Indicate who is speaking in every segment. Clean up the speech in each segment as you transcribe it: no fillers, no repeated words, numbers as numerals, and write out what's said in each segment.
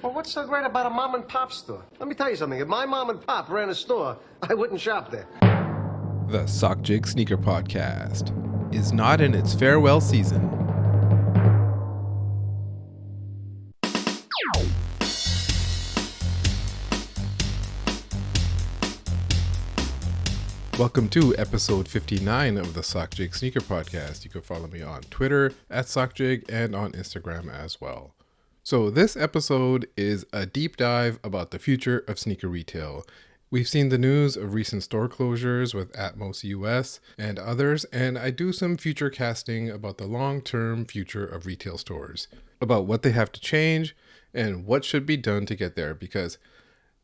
Speaker 1: Well, what's so great about a mom and pop store? Let me tell you something. If my mom and pop ran a store, I wouldn't shop there.
Speaker 2: The Sockjig Sneaker Podcast is not in its farewell season. Welcome to episode 59 of the Sockjig Sneaker Podcast. You can follow me on Twitter at Sockjig and on Instagram as well. So this episode is a deep dive about the future of sneaker retail. We've seen the news of recent store closures with Atmos US and others, and I do some future casting about the long-term future of retail stores, about what they have to change and what should be done to get there, because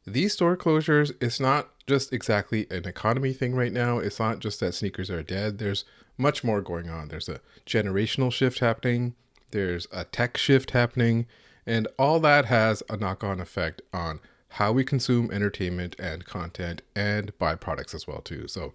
Speaker 2: these store closures, it's not just exactly an economy thing right now. It's not just that sneakers are dead. There's much more going on. There's a generational shift happening. There's a tech shift happening. And all that has a knock-on effect on how we consume entertainment and content and buy products as well too. So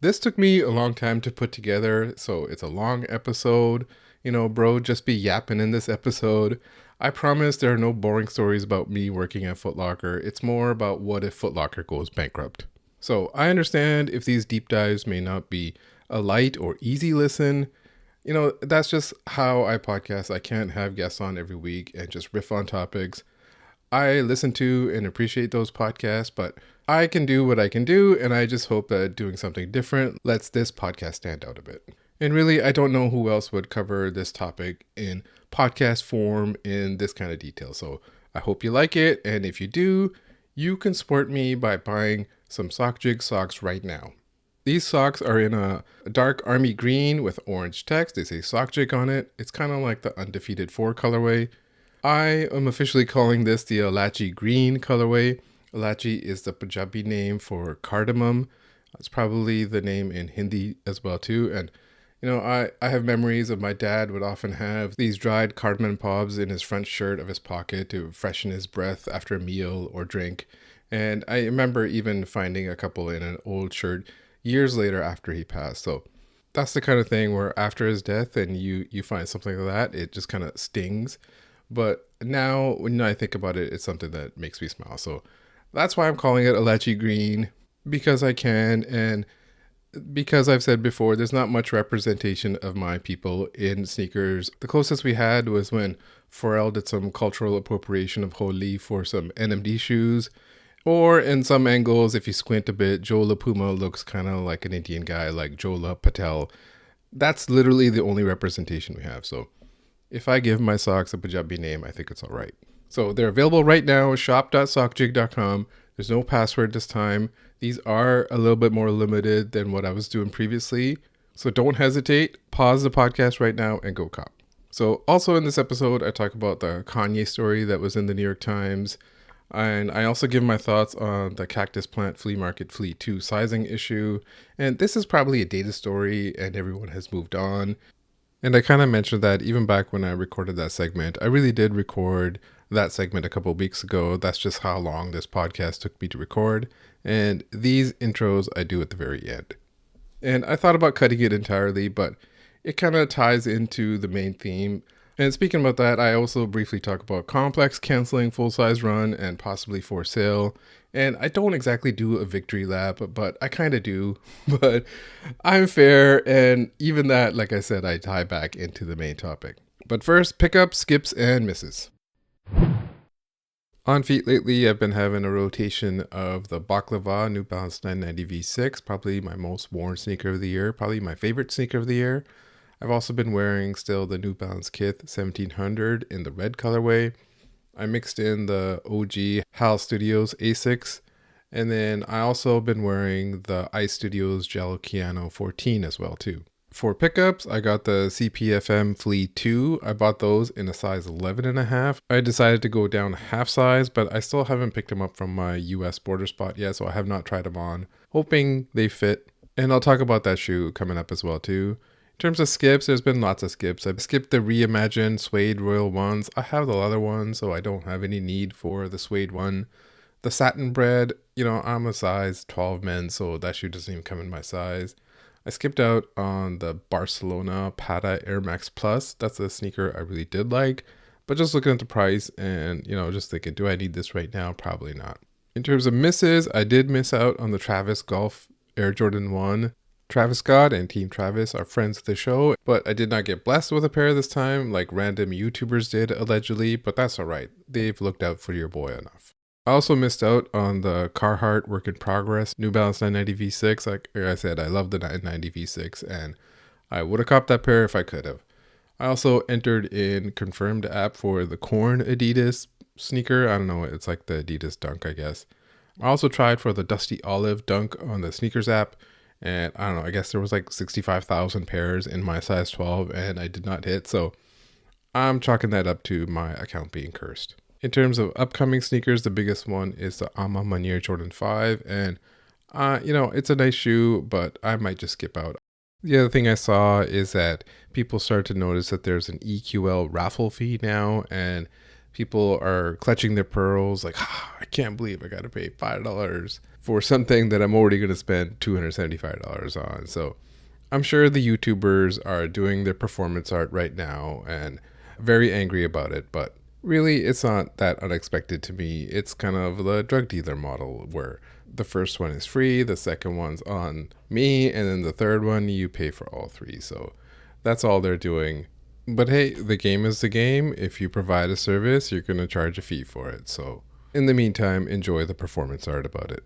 Speaker 2: this took me a long time to put together. So it's a long episode. You know, bro, just be yapping in this episode. I promise there are no boring stories about me working at Foot Locker. It's more about what if Foot Locker goes bankrupt. So I understand if these deep dives may not be a light or easy listen. You know, that's just how I podcast. I can't have guests on every week and just riff on topics. I listen to and appreciate those podcasts, but I can do what I can do, and I just hope that doing something different lets this podcast stand out a bit. And really, I don't know who else would cover this topic in podcast form in this kind of detail. So I hope you like it. And if you do, you can support me by buying some Sockjig socks right now. These socks are in a dark army green with orange text. They say Sockjig on it. It's kind of like the Undefeated 4 colorway. I am officially calling this the Elachi green colorway. Elachi is the Punjabi name for cardamom. It's probably the name in Hindi as well too. And you know, I have memories of my dad would often have these dried cardamom pobs in his front shirt of his pocket to freshen his breath after a meal or drink. And I remember even finding a couple in an old shirt years later after he passed. So that's the kind of thing where after his death and you find something like that, it just kind of stings. But now when I think about it, it's something that makes me smile. So that's why I'm calling it Elachi green, because I can, and because I've said before, there's not much representation of my people in sneakers. The closest we had was when Pharrell did some cultural appropriation of Holi for some NMD shoes. Or in some angles, if you squint a bit, Joe LaPuma looks kind of like an Indian guy like Jola Patel. That's literally the only representation we have. So if I give my socks a Punjabi name, I think it's all right. So they're available right now, shop.sockjig.com. There's no password this time. These are a little bit more limited than what I was doing previously. So don't hesitate. Pause the podcast right now and go cop. So also in this episode, I talk about the Kanye story that was in the New York Times. And I also give my thoughts on the cactus plant flea market Flea 2 sizing issue. And this is probably a dated story and everyone has moved on. And I kind of mentioned that even back when I recorded that segment. I really did record that segment a couple of weeks ago. That's just how long this podcast took me to record. And these intros I do at the very end. And I thought about cutting it entirely, but it kind of ties into the main theme. And speaking about that, I also briefly talk about Complex canceling full-size run and possibly for sale. And I don't exactly do a victory lap, but I kind of do. But I'm fair, and even that, like I said, I tie back into the main topic. But first, pickups, skips, and misses. On feet lately, I've been having a rotation of the Baklava New Balance 990 V6, probably my most worn sneaker of the year, probably my favorite sneaker of the year. I've also been wearing still the New Balance Kith 1700 in the red colorway. I mixed in the OG HAL Studios Asics, and then I also been wearing the Ice Studios Gel Keanu 14 as well too. For pickups, I got the CPFM Flea 2. I bought those in a size 11.5. I decided to go down half size, but I still haven't picked them up from my US border spot yet, so I have not tried them on, hoping they fit. And I'll talk about that shoe coming up as well too. In terms of skips, there's been lots of skips. I've skipped the reimagined suede royal ones. I have the leather one, so I don't have any need for the suede one. The satin bread, you know, I'm a size 12 men, so that shoe doesn't even come in my size. I skipped out on the Barcelona Pata Air Max Plus. That's a sneaker I really did like, But just looking at the price and, just thinking, do I need this right now? Probably not. In terms of misses, I did miss out on the Travis Golf Air Jordan 1. Travis Scott and Team Travis are friends of the show, but I did not get blessed with a pair this time like random YouTubers did allegedly, but that's alright. They've looked out for your boy enough. I also missed out on the Carhartt Work in Progress New Balance 990 V6. Like I said, I love the 990 V6 and I would have copped that pair if I could have. I also entered in confirmed app for the Corn Adidas sneaker. I don't know, it's like the Adidas Dunk, I guess. I also tried for the Dusty Olive Dunk on the sneakers app. And I don't know, I guess there was like 65,000 pairs in my size 12 and I did not hit. So I'm chalking that up to my account being cursed. In terms of upcoming sneakers, the biggest one is the Ama Manier Jordan 5. And, it's a nice shoe, but I might just skip out. The other thing I saw is that people start to notice that there's an EQL raffle fee now. And people are clutching their pearls like, I can't believe I got to pay $5 for something that I'm already going to spend $275 on. So I'm sure the YouTubers are doing their performance art right now and very angry about it. But really, it's not that unexpected to me. It's kind of the drug dealer model where the first one is free, the second one's on me, and then the third one, you pay for all three. So that's all they're doing. But hey, the game is the game. If you provide a service, you're going to charge a fee for it. So in the meantime, enjoy the performance art about it.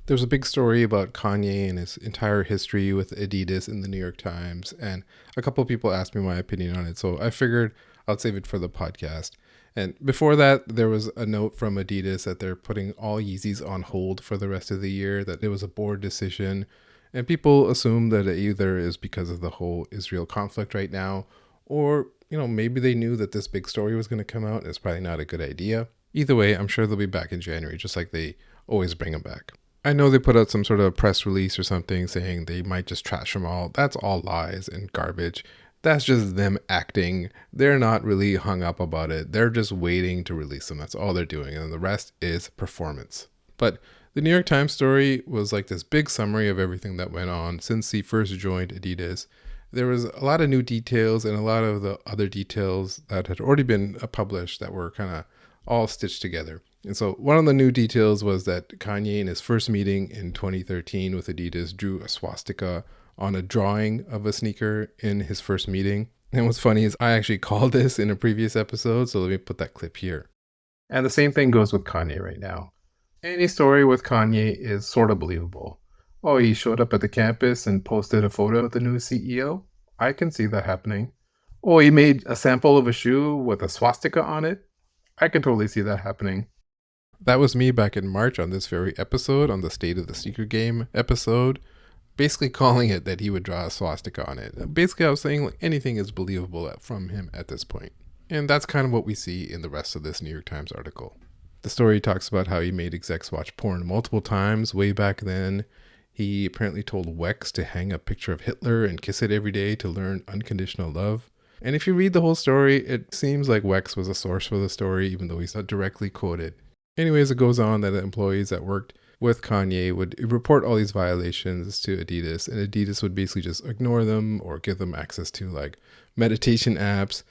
Speaker 2: There's a big story about Kanye and his entire history with Adidas in the New York Times, and a couple of people asked me my opinion on it, so I figured I'll save it for the podcast. And before that, there was a note from Adidas that they're putting all Yeezys on hold for the rest of the year, that it was a board decision, and people assume that it either is because of the whole Israel conflict right now, or, maybe they knew that this big story was going to come out, and it's probably not a good idea. Either way, I'm sure they'll be back in January, just like they always bring them back. I know they put out some sort of press release or something saying they might just trash them all. That's all lies and garbage. That's just them acting. They're not really hung up about it. They're just waiting to release them. That's all they're doing. And the rest is performance. But the New York Times story was like this big summary of everything that went on since he first joined Adidas. There was a lot of new details and a lot of the other details that had already been published that were kind of all stitched together. And so one of the new details was that Kanye in his first meeting in 2013 with Adidas drew a swastika on a drawing of a sneaker in his first meeting. And what's funny is I actually called this in a previous episode, so let me put that clip here. And the same thing goes with Kanye right now. Any story with Kanye is sort of believable. Oh, he showed up at the campus and posted a photo of the new CEO? I can see that happening. Oh, he made a sample of a shoe with a swastika on it? I can totally see that happening. That was me back in March on this very episode, on the State of the Sneaker Game episode, basically calling it that he would draw a swastika on it. Basically, I was saying like anything is believable from him at this point. And that's kind of what we see in the rest of this New York Times article. The story talks about how he made execs watch porn multiple times way back then. He apparently told Wex to hang a picture of Hitler and kiss it every day to learn unconditional love. And if you read the whole story, it seems like Wex was a source for the story, even though he's not directly quoted. Anyways, it goes on that the employees that worked with Kanye would report all these violations to Adidas, and Adidas would basically just ignore them or give them access to like meditation apps,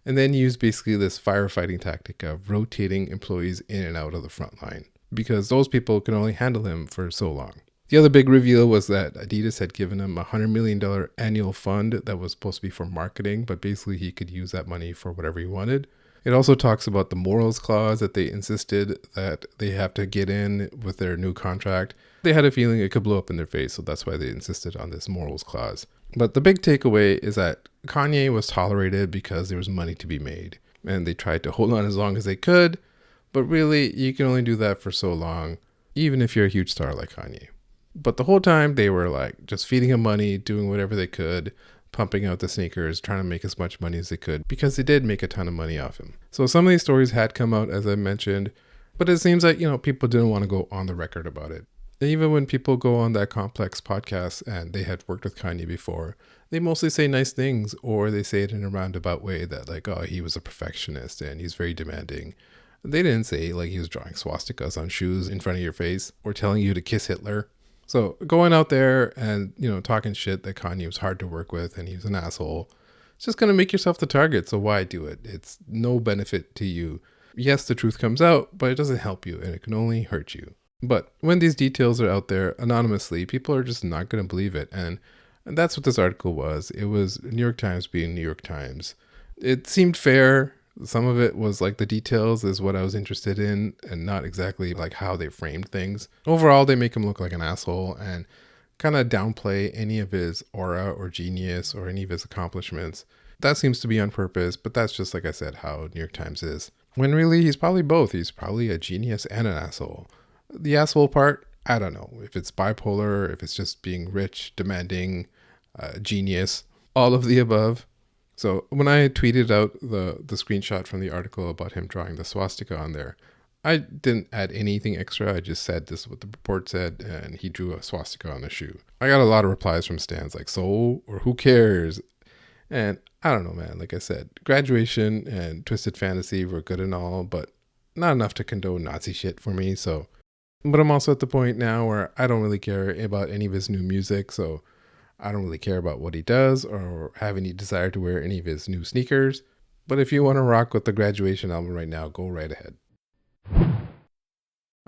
Speaker 2: and then use basically this firefighting tactic of rotating employees in and out of the front line because those people can only handle him for so long. The other big reveal was that Adidas had given him a $100 million annual fund that was supposed to be for marketing, but basically he could use that money for whatever he wanted. It also talks about the morals clause that they insisted that they have to get in with their new contract. They had a feeling it could blow up in their face, so that's why they insisted on this morals clause. But the big takeaway is that Kanye was tolerated because there was money to be made, and they tried to hold on as long as they could, but really, you can only do that for so long, even if you're a huge star like Kanye. But the whole time, they were like just feeding him money, doing whatever they could, pumping out the sneakers, trying to make as much money as they could, because they did make a ton of money off him. So some of these stories had come out, as I mentioned, but it seems like, people didn't want to go on the record about it. And even when people go on that Complex podcast and they had worked with Kanye before, they mostly say nice things, or they say it in a roundabout way that like, oh, he was a perfectionist and he's very demanding. They didn't say like he was drawing swastikas on shoes in front of your face or telling you to kiss Hitler. So going out there and, talking shit that Kanye was hard to work with and he was an asshole, it's just going to make yourself the target. So why do it? It's no benefit to you. Yes, the truth comes out, but it doesn't help you and it can only hurt you. But when these details are out there anonymously, people are just not going to believe it. And that's what this article was. It was New York Times being New York Times. It seemed fair. Some of it was like the details is what I was interested in and not exactly like how they framed things. Overall, they make him look like an asshole and kind of downplay any of his aura or genius or any of his accomplishments. That seems to be on purpose, but that's just, like I said, how New York Times is. When really, he's probably both. He's probably a genius and an asshole. The asshole part, I don't know. If it's bipolar, if it's just being rich, demanding, genius, all of the above. So when I tweeted out the screenshot from the article about him drawing the swastika on there, I didn't add anything extra. I just said this is what the report said, and he drew a swastika on the shoe. I got a lot of replies from stands like, so, or who cares? And I don't know, man. Like I said, graduation and Twisted Fantasy were good and all, but not enough to condone Nazi shit for me. So, but I'm also at the point now where I don't really care about any of his new music. So I don't really care about what he does or have any desire to wear any of his new sneakers. But if you want to rock with the Graduation album right now, go right ahead. I'm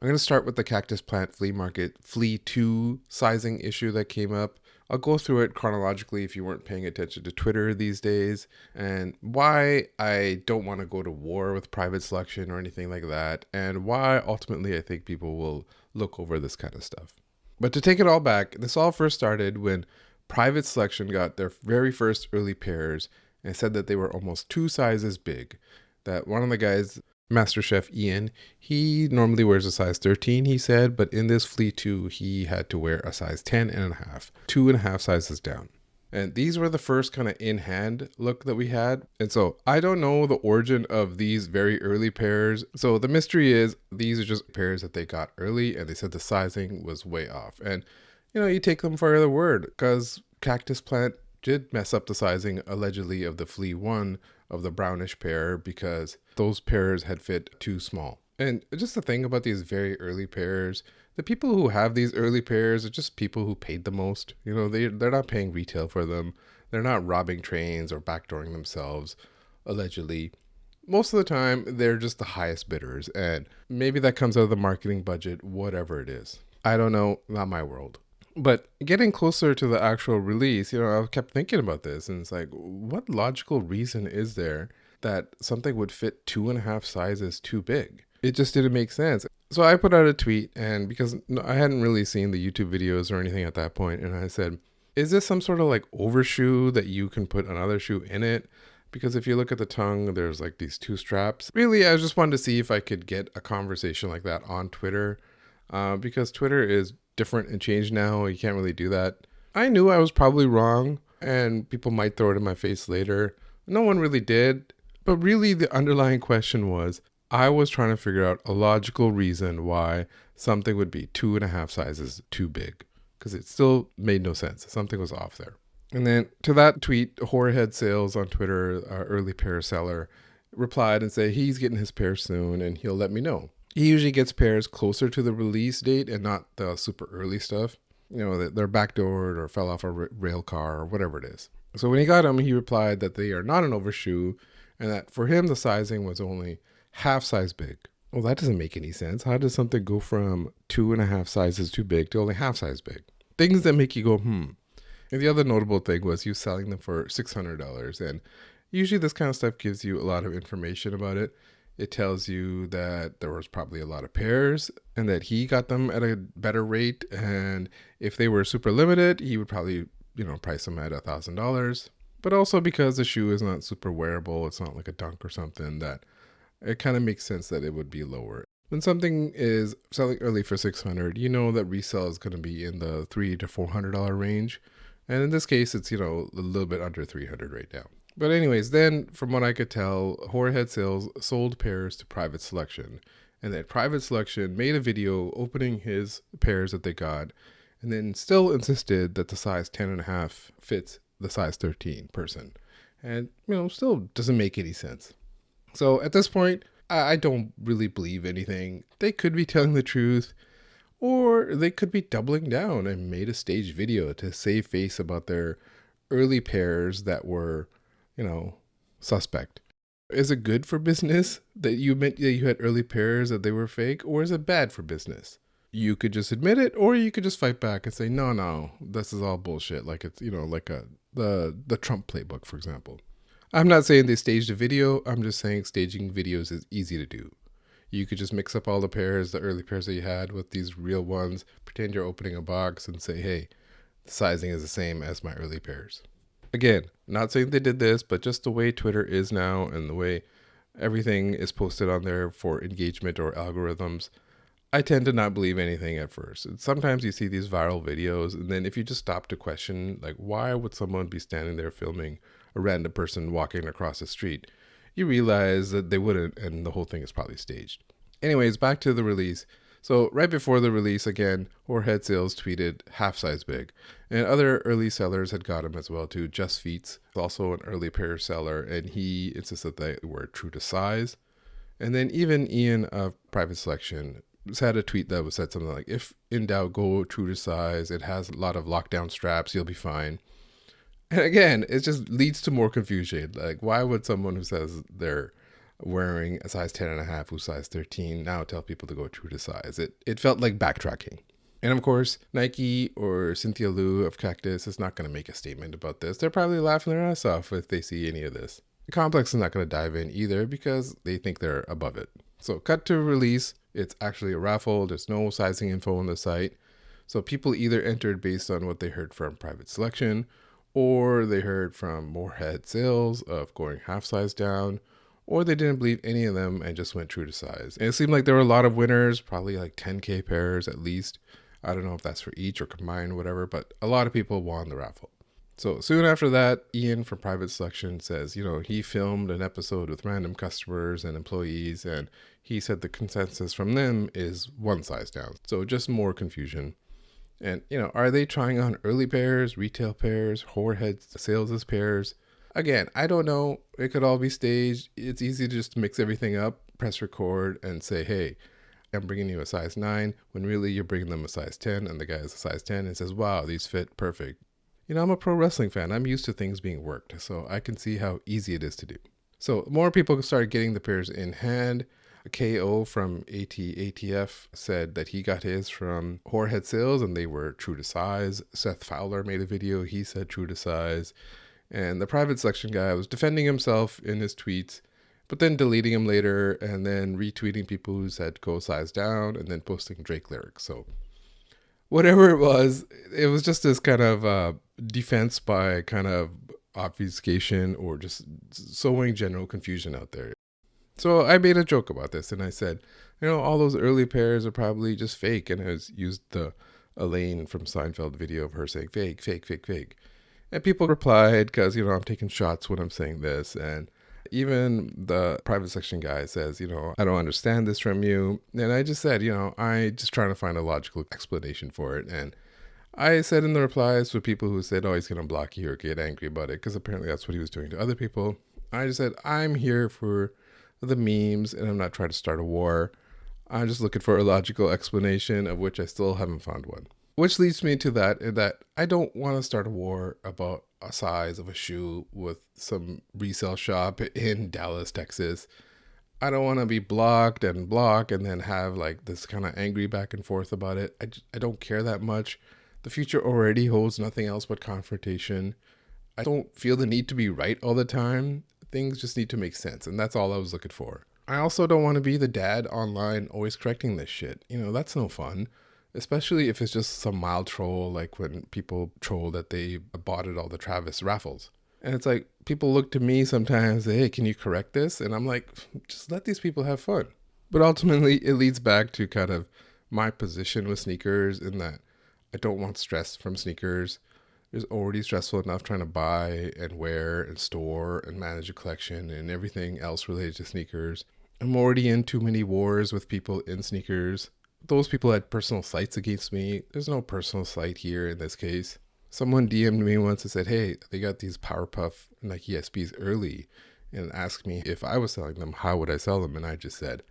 Speaker 2: going to start with the Cactus Plant Flea Market Flea 2 sizing issue that came up. I'll go through it chronologically if you weren't paying attention to Twitter these days, and why I don't want to go to war with private selection or anything like that, and why ultimately I think people will look over this kind of stuff. But to take it all back, this all first started when private selection got their very first early pairs and said that they were almost 2 sizes big. That one of the guys, Master Chef Ian, he normally wears a size 13, he said, but in this Flea 2, he had to wear a size 10 and a half, 2.5 sizes down. And these were the first kind of in-hand look that we had. And so I don't know the origin of these very early pairs. So the mystery is these are just pairs that they got early and they said the sizing was way off. And, you know, you take them for their word because Cactus Plant did mess up the sizing allegedly of the Flea 1 of the brownish pair because those pairs had fit too small. And just the thing about these very early pairs, the people who have these early pairs are just people who paid the most. You know, they're not paying retail for them. They're not robbing trains or backdooring themselves, allegedly. Most of the time, they're just the highest bidders. And maybe that comes out of the marketing budget, whatever it is. I don't know, not my world. But getting closer to the actual release, you know, I kept thinking about this and it's like, what logical reason is there that something would fit 2.5 sizes too big? It just didn't make sense. So I put out a tweet and because I hadn't really seen the YouTube videos or anything at that point, and I said, is this some sort of like overshoe that you can put another shoe in it? Because if you look at the tongue, there's like these 2 straps. Really, I just wanted to see if I could get a conversation like that on Twitter because Twitter is different and changed now. You can't really do that. I knew I was probably wrong and people might throw it in my face later. No one really did. But really the underlying question was, I was trying to figure out a logical reason why something would be 2.5 sizes too big. Because it still made no sense. Something was off there. And then to that tweet, Whorehead Sales on Twitter, our early pair seller, replied and said he's getting his pair soon and he'll let me know. He usually gets pairs closer to the release date and not the super early stuff. You know, they're backdoored or fell off a rail car or whatever it is. So when he got them, he replied that they are not an overshoe and that for him, the sizing was only half size big. Well, that doesn't make any sense. How does something go from 2.5 sizes too big to only half size big? Things that make you go, And the other notable thing was he was selling them for $600. And usually this kind of stuff gives you a lot of information about it. It tells you that there was probably a lot of pairs and that he got them at a better rate. And if they were super limited, he would probably, price them at $1,000. But also because the shoe is not super wearable, it's not like a Dunk or something, that it kind of makes sense that it would be lower. When something is selling early for $600, you know that resale is going to be in the $300 to $400 range. And in this case, it's, a little bit under $300 right now. But anyways, then from what I could tell, Whorehead Sales sold pairs to Private Selection. And that Private Selection made a video opening his pairs that they got. And then still insisted that the size 10.5 fits the size 13 person. And, still doesn't make any sense. So at this point, I don't really believe anything. They could be telling the truth. Or they could be doubling down and made a staged video to save face about their early pairs that were suspect. Is it good for business that you meant that you had early pairs that they were fake, or is it bad for business? You could just admit it, or you could just fight back and say, no, this is all bullshit. Like it's, like the Trump playbook, for example. I'm not saying they staged a video. I'm just saying staging videos is easy to do. You could just mix up all the pairs, the early pairs that you had with these real ones, pretend you're opening a box and say, hey, the sizing is the same as my early pairs. Again, not saying they did this, but just the way Twitter is now and the way everything is posted on there for engagement or algorithms, I tend to not believe anything at first. And sometimes you see these viral videos, and then if you just stop to question, like, why would someone be standing there filming a random person walking across the street, you realize that they wouldn't, and the whole thing is probably staged. Anyways, back to the release. So right before the release, again, Whorehead Sales tweeted half size big. And other early sellers had got him as well too. Just Feets, also an early pair seller, and he insisted that they were true to size. And then even Ian of Private Selection had a tweet that said something like, if in doubt, go true to size. It has a lot of lockdown straps. You'll be fine. And again, it just leads to more confusion. Like, why would someone who says they're wearing a size 10.5 who's size 13 now tell people to go true to size? It felt like backtracking. And of course, Nike or Cynthia Liu of Cactus is not going to make a statement about this. They're probably laughing their ass off if they see any of this. The Complex is not going to dive in either because they think they're above it. So cut to release. It's actually a raffle. There's no sizing info on the site. So people either entered based on what they heard from Private Selection, or they heard from Whorehead Sales of going half size down, or they didn't believe any of them and just went true to size. And it seemed like there were a lot of winners, probably like 10K pairs at least. I don't know if that's for each or combined, whatever, but a lot of people won the raffle. So soon after that, Ian from Private Selection says, he filmed an episode with random customers and employees, and he said the consensus from them is one size down. So just more confusion. And, are they trying on early pairs, retail pairs, Whorehead Sales pairs? Again, I don't know. It could all be staged. It's easy to just mix everything up, press record, and say, hey, I'm bringing you a size 9, when really you're bringing them a size 10, and the guy is a size 10 and says, wow, these fit perfect. I'm a pro wrestling fan. I'm used to things being worked, so I can see how easy it is to do. So more people started getting the pairs in hand. KO from ATF said that he got his from Whorehead Sales and they were true to size. Seth Fowler made a video. He said true to size. And the Private Selection guy was defending himself in his tweets, but then deleting him later and then retweeting people who said go size down and then posting Drake lyrics. So whatever it was just this kind of defense by kind of obfuscation or just sowing general confusion out there. So I made a joke about this and I said, all those early pairs are probably just fake. And I used the Elaine from Seinfeld video of her saying fake, fake, fake, fake. And people replied because, I'm taking shots when I'm saying this. And even the Private Selection guy says, I don't understand this from you. And I just said, I just trying to find a logical explanation for it. And I said in the replies for people who said, oh, he's going to block you or get angry about it, because apparently that's what he was doing to other people. I just said, I'm here for the memes and I'm not trying to start a war. I'm just looking for a logical explanation, of which I still haven't found one. Which leads me to that I don't want to start a war about a size of a shoe with some resale shop in Dallas, Texas. I don't want to be blocked and then have like this kind of angry back and forth about it. I don't care that much. The future already holds nothing else but confrontation. I don't feel the need to be right all the time. Things just need to make sense, and that's all I was looking for. I also don't want to be the dad online always correcting this shit. That's no fun, especially if it's just some mild troll, like when people troll that they bought at all the Travis raffles. And it's like, people look to me sometimes, hey, can you correct this? And I'm like, just let these people have fun. But ultimately, it leads back to kind of my position with sneakers, in that I don't want stress from sneakers. It's already stressful enough trying to buy and wear and store and manage a collection and everything else related to sneakers. I'm already in too many wars with people in sneakers. Those people had personal slights against me. There's no personal slight here in this case. Someone DM'd me once and said, hey, they got these Powerpuff Nike SBs early, and asked me if I was selling them, how would I sell them? And I just said,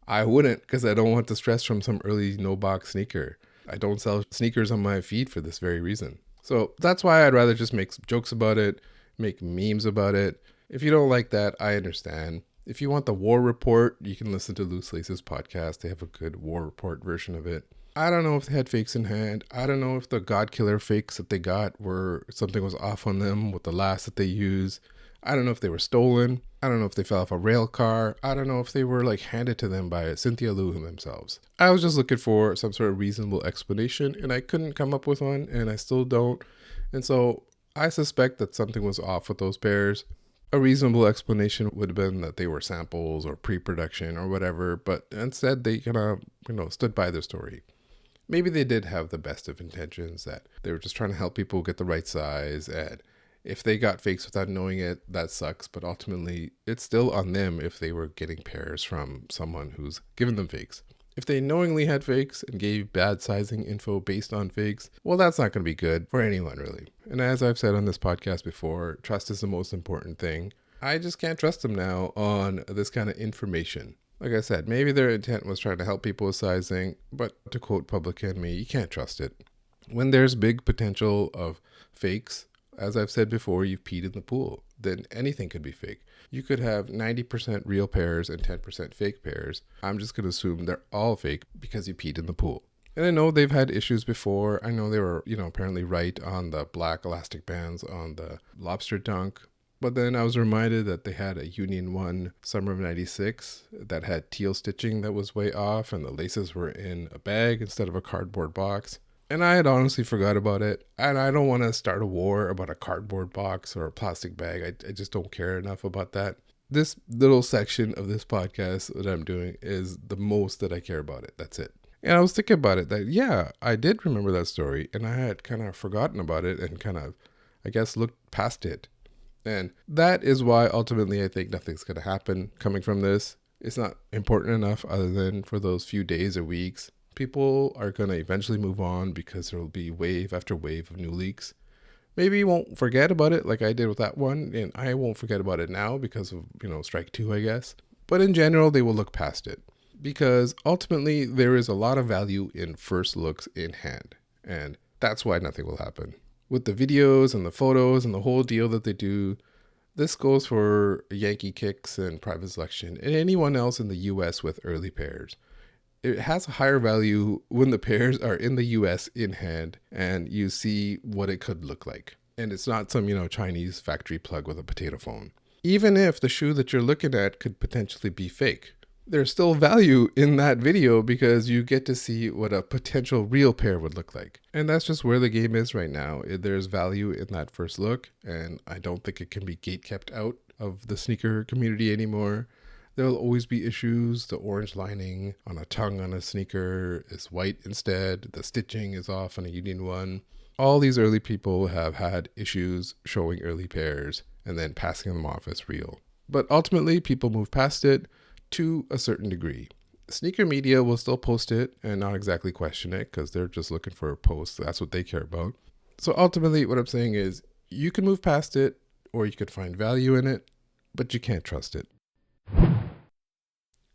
Speaker 2: I wouldn't, because I don't want the stress from some early no-box sneaker. I don't sell sneakers on my feed for this very reason. So that's why I'd rather just make jokes about it, make memes about it. If you don't like that, I understand. If you want the war report, you can listen to Loose Lace's podcast. They have a good war report version of it. I don't know if they had fakes in hand. I don't know if the God Killer fakes that they got were something was off on them with the last that they used. I don't know if they were stolen. I don't know if they fell off a rail car. I don't know if they were like handed to them by Cynthia Lu themselves. I was just looking for some sort of reasonable explanation and I couldn't come up with one, and I still don't. And so I suspect that something was off with those pairs. A reasonable explanation would have been that they were samples or pre-production or whatever, but instead they kind of, stood by their story. Maybe they did have the best of intentions, that they were just trying to help people get the right size, and if they got fakes without knowing it, that sucks, but ultimately it's still on them if they were getting pairs from someone who's given them fakes. If they knowingly had fakes and gave bad sizing info based on fakes, well, that's not going to be good for anyone, really. And as I've said on this podcast before, trust is the most important thing. I just can't trust them now on this kind of information. Like I said, maybe their intent was trying to help people with sizing, but to quote Public Enemy, you can't trust it. When there's big potential of fakes, as I've said before, you've peed in the pool. Then anything could be fake. You could have 90% real pairs and 10% fake pairs. I'm just going to assume they're all fake because you peed in the pool. And I know they've had issues before. I know they were, apparently right on the black elastic bands on the lobster dunk. But then I was reminded that they had a Union 1 summer of 96 that had teal stitching that was way off, and the laces were in a bag instead of a cardboard box. And I had honestly forgot about it. And I don't want to start a war about a cardboard box or a plastic bag. I just don't care enough about that. This little section of this podcast that I'm doing is the most that I care about it. That's it. And I was thinking about it that, yeah, I did remember that story. And I had kind of forgotten about it and kind of, I guess, looked past it. And that is why ultimately I think nothing's going to happen coming from this. It's not important enough other than for those few days or weeks. People are going to eventually move on because there will be wave after wave of new leaks. Maybe you won't forget about it like I did with that one, and I won't forget about it now because of, strike two, I guess. But in general, they will look past it because ultimately there is a lot of value in first looks in hand, and that's why nothing will happen. With the videos and the photos and the whole deal that they do, this goes for Yankee Kicks and Private Selection and anyone else in the US with early pairs. It has a higher value when the pairs are in the US in hand and you see what it could look like. And it's not some, Chinese factory plug with a potato phone. Even if the shoe that you're looking at could potentially be fake, there's still value in that video because you get to see what a potential real pair would look like. And that's just where the game is right now. There's value in that first look, and I don't think it can be gate-kept out of the sneaker community anymore. There'll always be issues. The orange lining on a tongue on a sneaker is white instead. The stitching is off on a Union 1. All these early people have had issues showing early pairs and then passing them off as real. But ultimately, people move past it to a certain degree. Sneaker media will still post it and not exactly question it because they're just looking for a post. That's what they care about. So ultimately, what I'm saying is you can move past it or you could find value in it, but you can't trust it.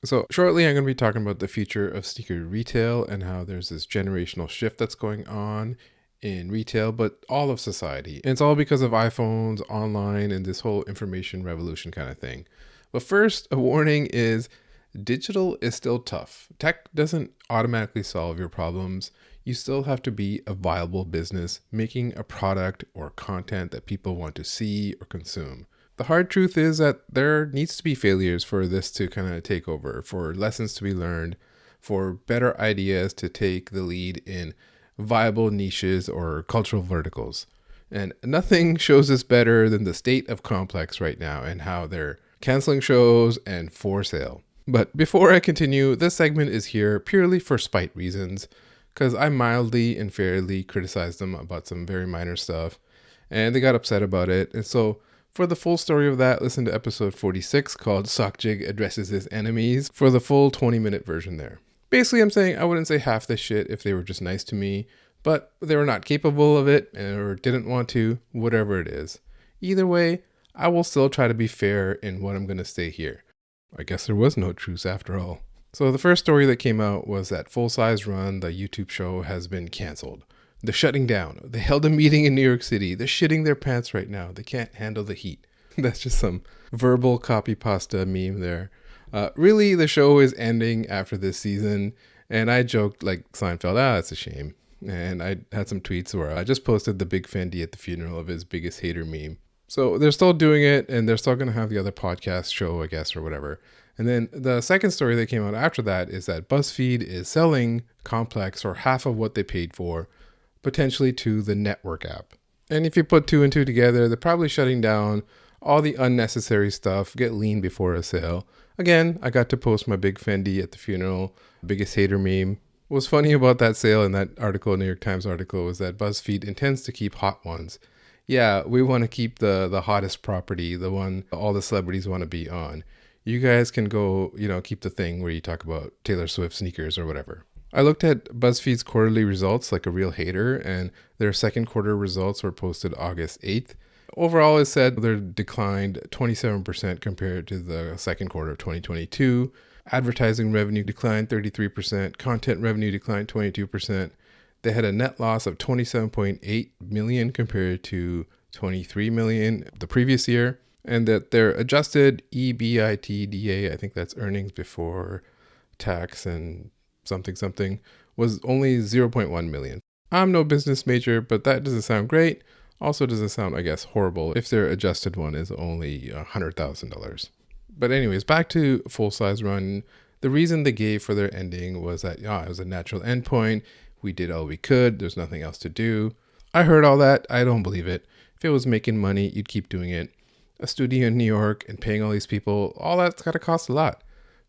Speaker 2: So shortly, I'm going to be talking about the future of sneaker retail and how there's this generational shift that's going on in retail, but all of society. And it's all because of iPhones, online, and this whole information revolution kind of thing. But first, a warning is digital is still tough. Tech doesn't automatically solve your problems. You still have to be a viable business making a product or content that people want to see or consume. The hard truth is that there needs to be failures for this to kind of take over, for lessons to be learned, for better ideas to take the lead in viable niches or cultural verticals. And nothing shows this better than the state of Complex right now and how they're canceling shows and for sale. But before I continue, this segment is here purely for spite reasons, because I mildly and fairly criticized them about some very minor stuff, and they got upset about it. And so for the full story of that, listen to episode 46 called Sockjig Addresses His Enemies for the full 20-minute version there. Basically, I'm saying I wouldn't say half this shit if they were just nice to me, but they were not capable of it or didn't want to, whatever it is. Either way, I will still try to be fair in what I'm going to say here. I guess there was no truce after all. So the first story that came out was that Full Size Run, the YouTube show, has been canceled. They're shutting down. They held a meeting in New York City. They're shitting their pants right now. They can't handle the heat. That's just some verbal copy pasta meme there. Really, the show is ending after this season. And I joked like Seinfeld, that's a shame. And I had some tweets where I just posted the big Fendi at the funeral of his biggest hater meme. So they're still doing it, and they're still going to have the other podcast show, I guess, or whatever. And then the second story that came out after that is that BuzzFeed is selling Complex, or half of what they paid for, potentially to the network app. And if you put two and two together, they're probably shutting down all the unnecessary stuff, get lean before a sale. Again, I got to post my big Fendi at the funeral, biggest hater meme. What's funny about that sale in that article, New York Times article, is that BuzzFeed intends to keep hot ones. Yeah, we want to keep the hottest property, the one all the celebrities want to be on. You guys can go, keep the thing where you talk about Taylor Swift sneakers or whatever. I looked at BuzzFeed's quarterly results like a real hater, and their second quarter results were posted August 8th. Overall, it said they declined 27% compared to the second quarter of 2022. Advertising revenue declined 33%. Content revenue declined 22%. They had a net loss of $27.8 million compared to $23 million the previous year, and that their adjusted EBITDA, I think that's earnings before tax and something, was only $0.1 million. I'm no business major, but that doesn't sound great. Also doesn't sound, I guess, horrible if their adjusted one is only $100,000. But anyways, back to Full Size Run. The reason they gave for their ending was that it was a natural endpoint. We did all we could. There's nothing else to do. I heard all that. I don't believe it. If it was making money, you'd keep doing it. A studio in New York and paying all these people, all that's got to cost a lot.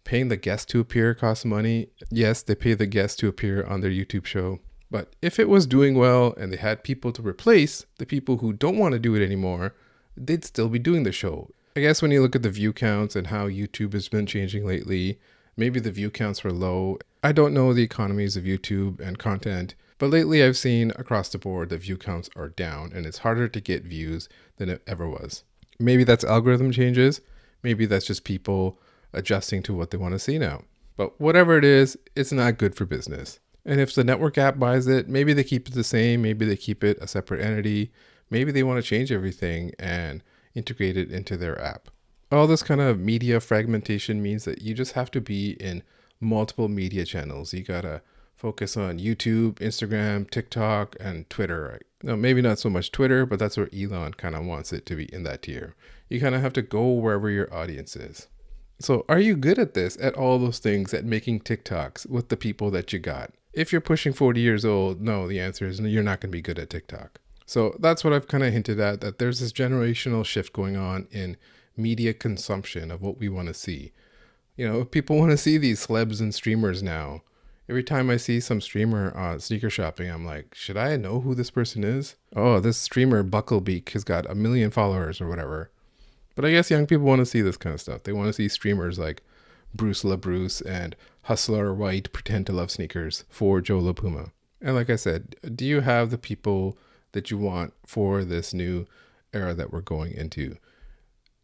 Speaker 2: Paying the guests to appear costs money. Yes, they pay the guests to appear on their YouTube show. But if it was doing well and they had people to replace the people who don't want to do it anymore, they'd still be doing the show. I guess when you look at the view counts and how YouTube has been changing lately, maybe the view counts were low. I don't know the economies of YouTube and content, but lately I've seen across the board that view counts are down and it's harder to get views than it ever was. Maybe that's algorithm changes. Maybe that's just people adjusting to what they want to see now. But whatever it is, it's not good for business. And if the network app buys it, maybe they keep it the same. Maybe they keep it a separate entity. Maybe they want to change everything and integrate it into their app. All this kind of media fragmentation means that you just have to be in multiple media channels. You gotta focus on YouTube, Instagram, TikTok, and Twitter. No, maybe not so much Twitter, but that's where Elon kind of wants it to be, in that tier. You kind of have to go wherever your audience is. So are you good at this, at all those things, at making TikToks with the people that you got? If you're pushing 40 years old, no, the answer is no, you're not going to be good at TikTok. So that's what I've kind of hinted at, that there's this generational shift going on in media consumption of what we want to see. People want to see these celebs and streamers now. Every time I see some streamer on sneaker shopping, I'm like, should I know who this person is? Oh, this streamer Bucklebeak has got 1 million followers or whatever. But I guess young people want to see this kind of stuff. They want to see streamers like Bruce LaBruce and Hustler White pretend to love sneakers for Joe LaPuma. And like I said, do you have the people that you want for this new era that we're going into?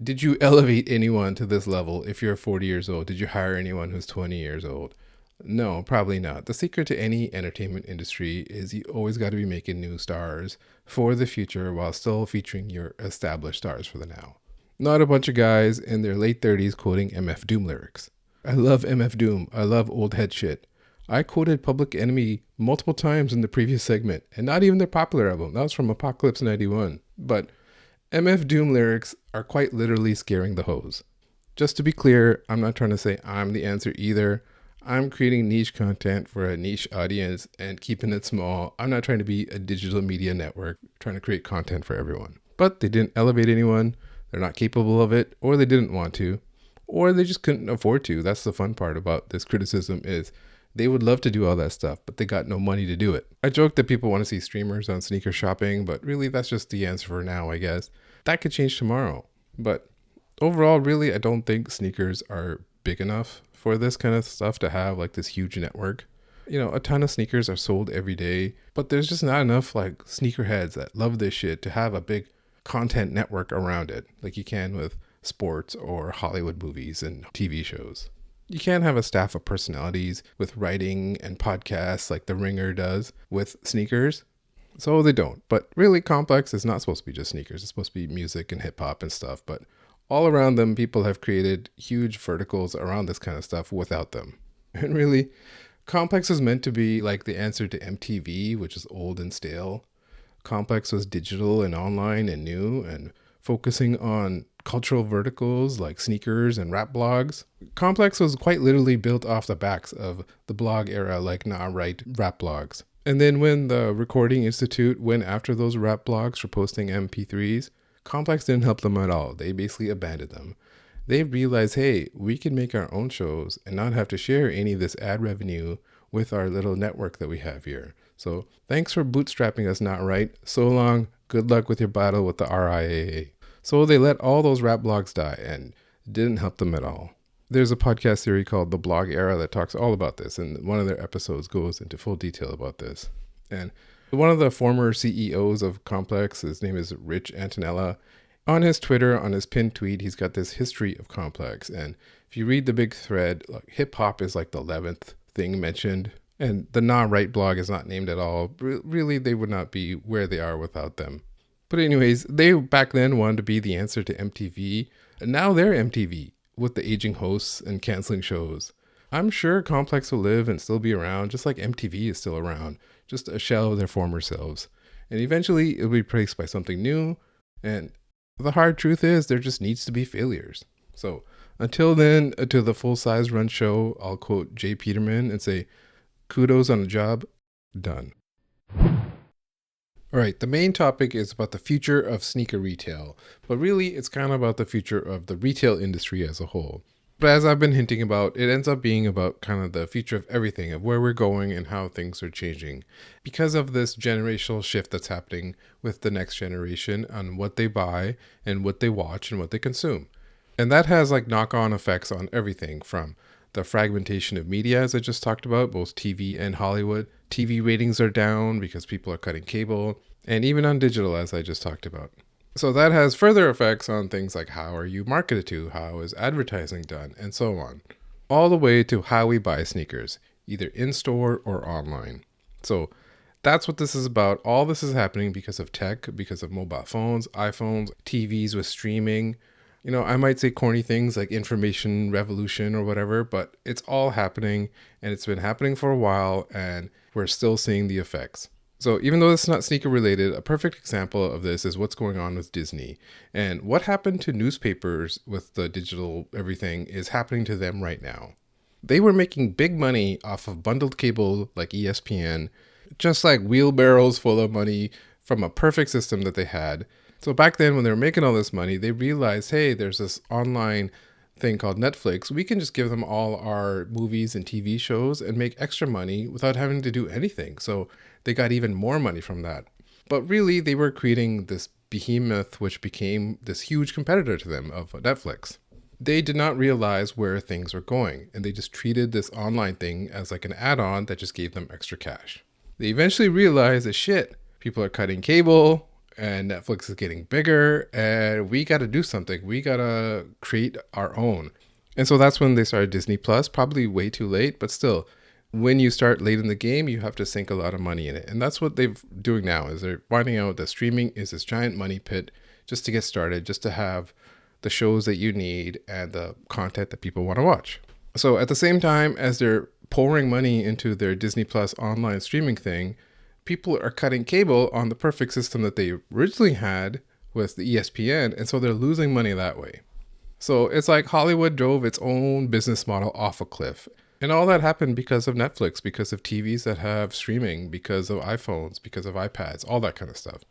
Speaker 2: Did you elevate anyone to this level if you're 40 years old? Did you hire anyone who's 20 years old? No, probably not. The secret to any entertainment industry is you always got to be making new stars for the future while still featuring your established stars for the now. Not a bunch of guys in their late 30s quoting MF Doom lyrics. I love MF Doom. I love old head shit. I quoted Public Enemy multiple times in the previous segment, and not even their popular album. That was from Apocalypse 91. But MF Doom lyrics are quite literally scaring the hoes. Just to be clear, I'm not trying to say I'm the answer either. I'm creating niche content for a niche audience and keeping it small. I'm not trying to be a digital media network trying to create content for everyone. But they didn't elevate anyone. They're not capable of it, or they didn't want to, or they just couldn't afford to. That's the fun part about this criticism, is they would love to do all that stuff, but they got no money to do it. I joke that people want to see streamers on sneaker shopping, but really that's just the answer for now, I guess. That could change tomorrow. But overall, really, I don't think sneakers are big enough for this kind of stuff to have like this huge network. A ton of sneakers are sold every day, but there's just not enough like sneakerheads that love this shit to have a big content network around it, like you can with sports or Hollywood movies and TV shows. You can't have a staff of personalities with writing and podcasts like The Ringer does with sneakers. So they don't. But really, Complex is not supposed to be just sneakers. It's supposed to be music and hip hop and stuff. But all around them, people have created huge verticals around this kind of stuff without them. And really, Complex is meant to be like the answer to MTV, which is old and stale. Complex was digital and online and new and focusing on cultural verticals like sneakers and rap blogs. Complex was quite literally built off the backs of the blog era like Nah Right rap blogs. And then when the Recording Institute went after those rap blogs for posting MP3s, Complex didn't help them at all. They basically abandoned them. They realized, hey, we can make our own shows and not have to share any of this ad revenue with our little network that we have here. So thanks for bootstrapping us, Not Right. So long. Good luck with your battle with the RIAA. So they let all those rap blogs die and didn't help them at all. There's a podcast series called The Blog Era that talks all about this, and one of their episodes goes into full detail about this. And one of the former CEOs of Complex, his name is Rich Antonella. On his Twitter, on his pinned tweet, he's got this history of Complex. And if you read the big thread, like, hip hop is like the 11th thing mentioned. And the Nah Right blog is not named at all. Really, they would not be where they are without them. But anyways, they back then wanted to be the answer to MTV. And now they're MTV with the aging hosts and canceling shows. I'm sure Complex will live and still be around, just like MTV is still around, just a shell of their former selves. And eventually it'll be replaced by something new. And the hard truth is there just needs to be failures. So until then, to the full-size run show, I'll quote Jay Peterman and say, kudos on the job, done. All right, the main topic is about the future of sneaker retail, but really it's kind of about the future of the retail industry as a whole. But as I've been hinting about, it ends up being about kind of the future of everything, of where we're going and how things are changing. Because of this generational shift that's happening with the next generation on what they buy and what they watch and what they consume. And that has like knock-on effects on everything from the fragmentation of media, as I just talked about, both TV and Hollywood. TV ratings are down because people are cutting cable, and even on digital, as I just talked about. So that has further effects on things like how are you marketed to, how is advertising done, and so on. All the way to how we buy sneakers, either in-store or online. So that's what this is about. All this is happening because of tech, because of mobile phones, iPhones, TVs with streaming. You know, I might say corny things like information revolution or whatever, but it's all happening and it's been happening for a while and we're still seeing the effects. So even though it's not sneaker related, a perfect example of this is what's going on with Disney. And what happened to newspapers with the digital everything is happening to them right now. They were making big money off of bundled cable like ESPN, just like wheelbarrows full of money from a perfect system that they had. So back then when they were making all this money, they realized, hey, there's this online thing called Netflix. We can just give them all our movies and TV shows and make extra money without having to do anything. So they got even more money from that. But really, they were creating this behemoth, which became this huge competitor to them of Netflix. They did not realize where things were going, and they just treated this online thing as like an add-on that just gave them extra cash. They eventually realized that shit, people are cutting cable, and Netflix is getting bigger, and we got to do something. We got to create our own. And so that's when they started Disney Plus, probably way too late, but still, when you start late in the game, you have to sink a lot of money in it. And that's what they're doing now, is they're finding out that streaming is this giant money pit just to get started, just to have the shows that you need and the content that people want to watch. So at the same time as they're pouring money into their Disney Plus online streaming thing, people are cutting cable on the perfect system that they originally had with the ESPN, and so they're losing money that way. So it's like Hollywood drove its own business model off a cliff. And all that happened because of Netflix, because of TVs that have streaming, because of iPhones, because of iPads, all that kind of stuff.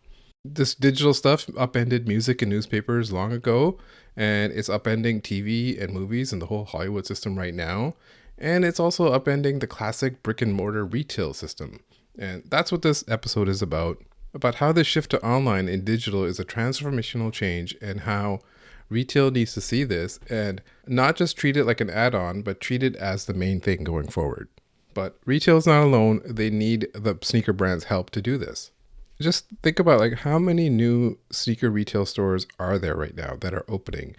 Speaker 2: This digital stuff upended music and newspapers long ago, and it's upending TV and movies and the whole Hollywood system right now. And it's also upending the classic brick-and-mortar retail system. And that's what this episode is about how this shift to online and digital is a transformational change and how retail needs to see this and not just treat it like an add-on, but treat it as the main thing going forward. But retail's not alone. They need the sneaker brands' help to do this. Just think about like how many new sneaker retail stores are there right now that are opening.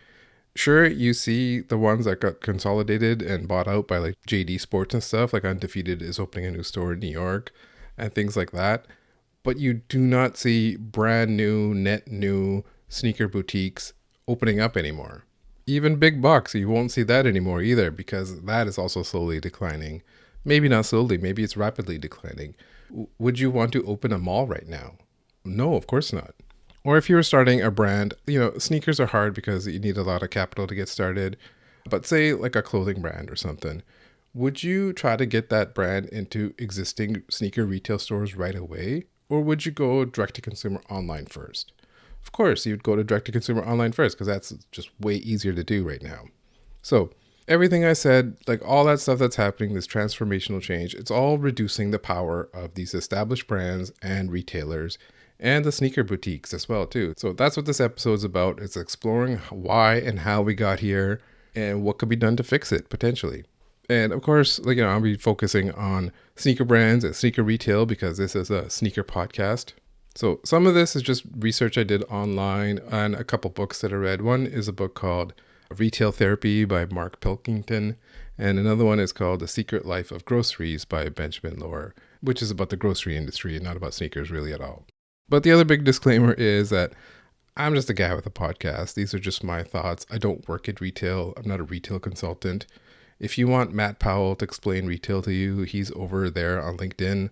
Speaker 2: Sure, you see the ones that got consolidated and bought out by like JD Sports and stuff, like Undefeated is opening a new store in New York and things like that. but you do not see brand new, net new sneaker boutiques opening up anymore. Even big box, you won't see that anymore either, because that is also slowly declining. Maybe not slowly, maybe it's rapidly declining. Would you want to open a mall right now? No, of course not. Or if you were starting a brand, sneakers are hard because you need a lot of capital to get started. But say like a clothing brand or something, would you try to get that brand into existing sneaker retail stores right away? Or would you go direct to consumer online first? Of course, you'd go to direct to consumer online first because that's just way easier to do right now. So everything I said, like all that stuff that's happening, this transformational change, it's all reducing the power of these established brands and retailers and the sneaker boutiques as well too. So that's what this episode is about. It's exploring why and how we got here and what could be done to fix it potentially. And of course, I'll be focusing on sneaker brands and sneaker retail because this is a sneaker podcast. So some of this is just research I did online and a couple books that I read. One is a book called Retail Therapy by Mark Pilkington. And another one is called The Secret Life of Groceries by Benjamin Lohr, which is about the grocery industry and not about sneakers really at all. But the other big disclaimer is that I'm just a guy with a podcast. These are just my thoughts. I don't work at retail. I'm not a retail consultant. If you want Matt Powell to explain retail to you, he's over there on LinkedIn.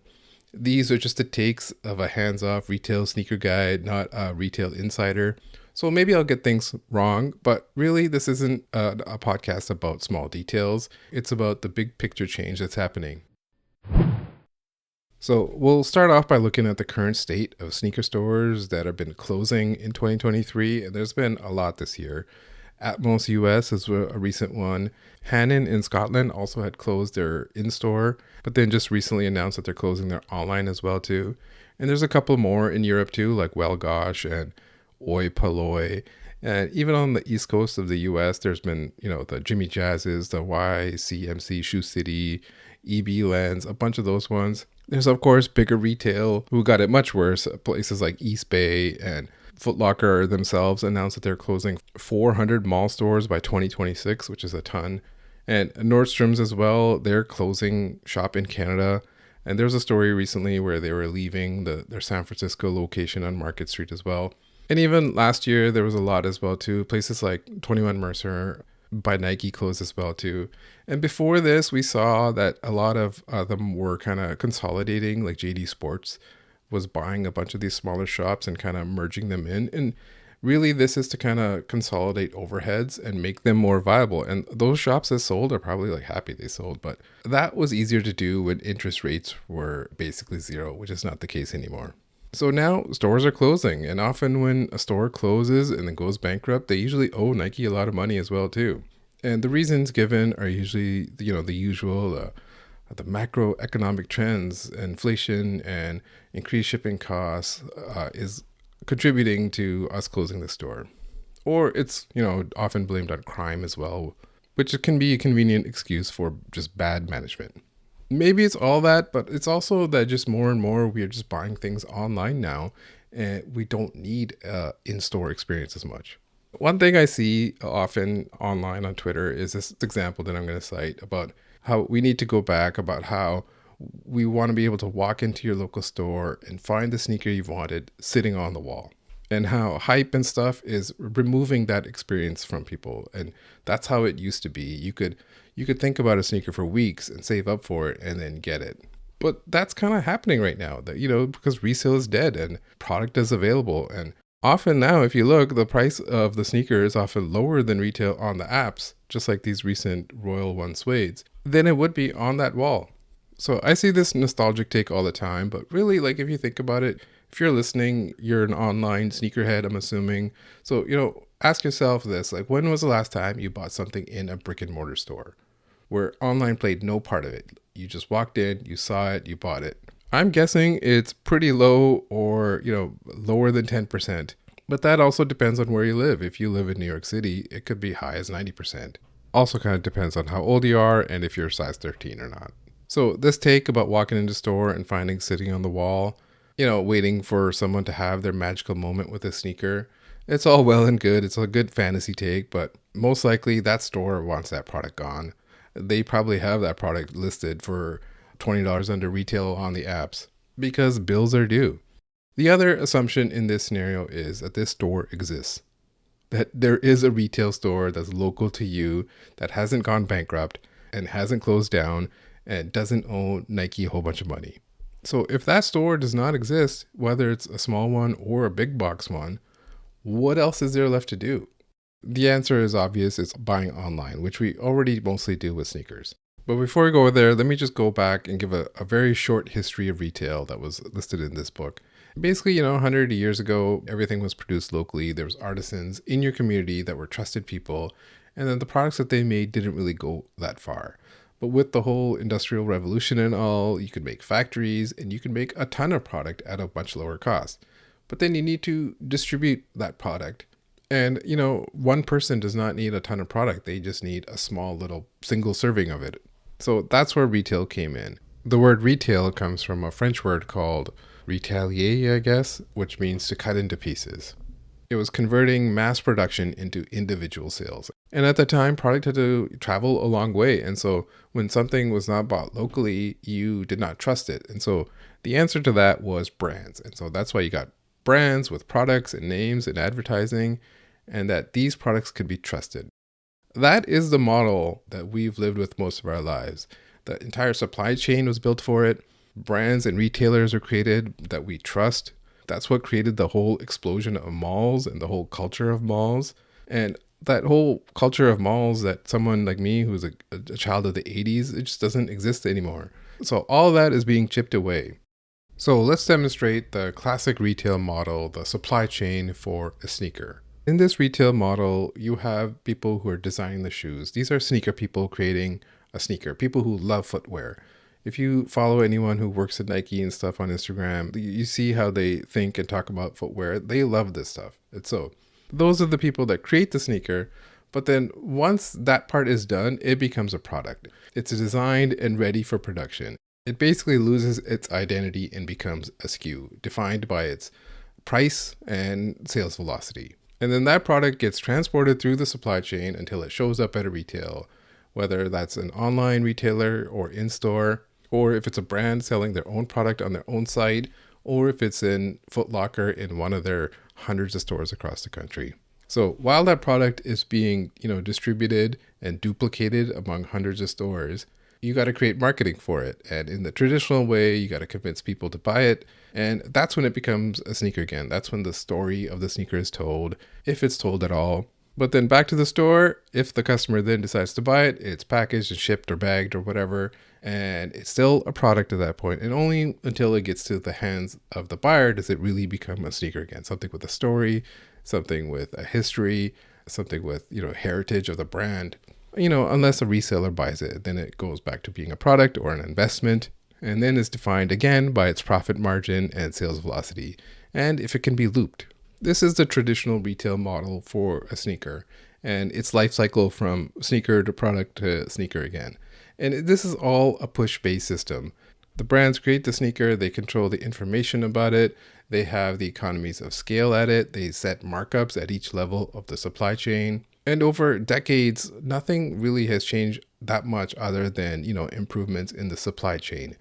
Speaker 2: These are just the takes of a hands-off retail sneaker guy, not a retail insider. So maybe I'll get things wrong, but really this isn't a podcast about small details. It's about the big picture change that's happening. So we'll start off by looking at the current state of sneaker stores that have been closing in 2023. And there's been a lot this year. Atmos US is a recent one. Hannon in Scotland also had closed their in-store, but then just recently announced that they're closing their online as well too. And there's a couple more in Europe too, like Welgosh and Oi Polloi. And even on the east coast of the US, there's been, the Jimmy Jazz's, the YCMC Shoe City, EB Lands, a bunch of those ones. There's, of course, bigger retail who got it much worse. Places like East Bay and Foot Locker themselves announced that they're closing 400 mall stores by 2026, which is a ton. And Nordstrom's as well, they're closing shop in Canada. And there's a story recently where they were leaving their San Francisco location on Market Street as well. And even last year, there was a lot as well too. Places like 21 Mercer by Nike closed as well too. And before this, we saw that a lot of them were kind of consolidating, like JD Sports was buying a bunch of these smaller shops and kind of merging them in. And really this is to kind of consolidate overheads and make them more viable. And those shops that sold are probably like happy they sold, but that was easier to do when interest rates were basically zero, which is not the case anymore. So now stores are closing, and often when a store closes and then goes bankrupt, they usually owe Nike a lot of money as well too. And the reasons given are usually, the usual, the macroeconomic trends, inflation and increased shipping costs is contributing to us closing the store. Or it's, often blamed on crime as well, which can be a convenient excuse for just bad management. Maybe it's all that, but it's also that just more and more we are just buying things online now and we don't need in-store experience as much. One thing I see often online on Twitter is this example that I'm going to cite about how we need to go back, about how we want to be able to walk into your local store and find the sneaker you've wanted sitting on the wall, and how hype and stuff is removing that experience from people. And that's how it used to be. You could think about a sneaker for weeks and save up for it and then get it. But that's kind of happening right now, that, because resale is dead and product is available. And often now, if you look, the price of the sneaker is often lower than retail on the apps, just like these recent Royal One suedes, than it would be on that wall. So I see this nostalgic take all the time, but really, if you think about it, if you're listening, you're an online sneakerhead, I'm assuming. So, ask yourself this, when was the last time you bought something in a brick and mortar store where online played no part of it? You just walked in, you saw it, you bought it. I'm guessing it's pretty low, or, lower than 10%. But that also depends on where you live. If you live in New York City, it could be high as 90%. Also kind of depends on how old you are and if you're size 13 or not. So this take about walking into a store and finding sitting on the wall, waiting for someone to have their magical moment with a sneaker, it's all well and good. It's a good fantasy take, but most likely that store wants that product gone. They probably have that product listed for $20 under retail on the apps because bills are due. The other assumption in this scenario is that this store exists, that there is a retail store that's local to you, that hasn't gone bankrupt and hasn't closed down and doesn't owe Nike a whole bunch of money. So if that store does not exist, whether it's a small one or a big box one, what else is there left to do? The answer is obvious. It's buying online, which we already mostly do with sneakers. But before we go there, let me just go back and give a very short history of retail that was listed in this book. Basically, 100 years ago, everything was produced locally. There was artisans in your community that were trusted people, and then the products that they made didn't really go that far. But with the whole industrial revolution and all, you could make factories and you can make a ton of product at a much lower cost. But then you need to distribute that product. And, one person does not need a ton of product. They just need a small little single serving of it. So that's where retail came in. The word retail comes from a French word called retalier, I guess, which means to cut into pieces. It was converting mass production into individual sales. And at the time, product had to travel a long way. And so when something was not bought locally, you did not trust it. And so the answer to that was brands. And so that's why you got brands with products and names and advertising, and that these products could be trusted. That is the model that we've lived with most of our lives. The entire supply chain was built for it. Brands and retailers are created that we trust. That's what created the whole explosion of malls and the whole culture of malls. And that whole culture of malls that someone like me, who's a child of the 80s, it just doesn't exist anymore. So all that is being chipped away. So let's demonstrate the classic retail model, the supply chain for a sneaker. In this retail model, you have people who are designing the shoes. These are sneaker people creating a sneaker, people who love footwear. If you follow anyone who works at Nike and stuff on Instagram, you see how they think and talk about footwear. They love this stuff. It's so those are the people that create the sneaker. But then once that part is done, it becomes a product. It's designed and ready for production. It basically loses its identity and becomes a SKU, defined by its price and sales velocity. And then that product gets transported through the supply chain until it shows up at a retail, whether that's an online retailer or in-store, or if it's a brand selling their own product on their own site, or if it's in Foot Locker in one of their hundreds of stores across the country. So while that product is being, distributed and duplicated among hundreds of stores, you got to create marketing for it. And in the traditional way, you got to convince people to buy it. And that's when it becomes a sneaker again. That's when the story of the sneaker is told, if it's told at all. But then back to the store, if the customer then decides to buy it, it's packaged and shipped or bagged or whatever. And it's still a product at that point. And only until it gets to the hands of the buyer does it really become a sneaker again. Something with a story, something with a history, something with, heritage of the brand. Unless a reseller buys it, then it goes back to being a product or an investment, and then is defined again by its profit margin and sales velocity, and if it can be looped. This is the traditional retail model for a sneaker, and its life cycle from sneaker to product to sneaker again. And this is all a push-based system. The brands create the sneaker, they control the information about it, they have the economies of scale at it, they set markups at each level of the supply chain. And over decades, nothing really has changed that much other than, improvements in the supply chain.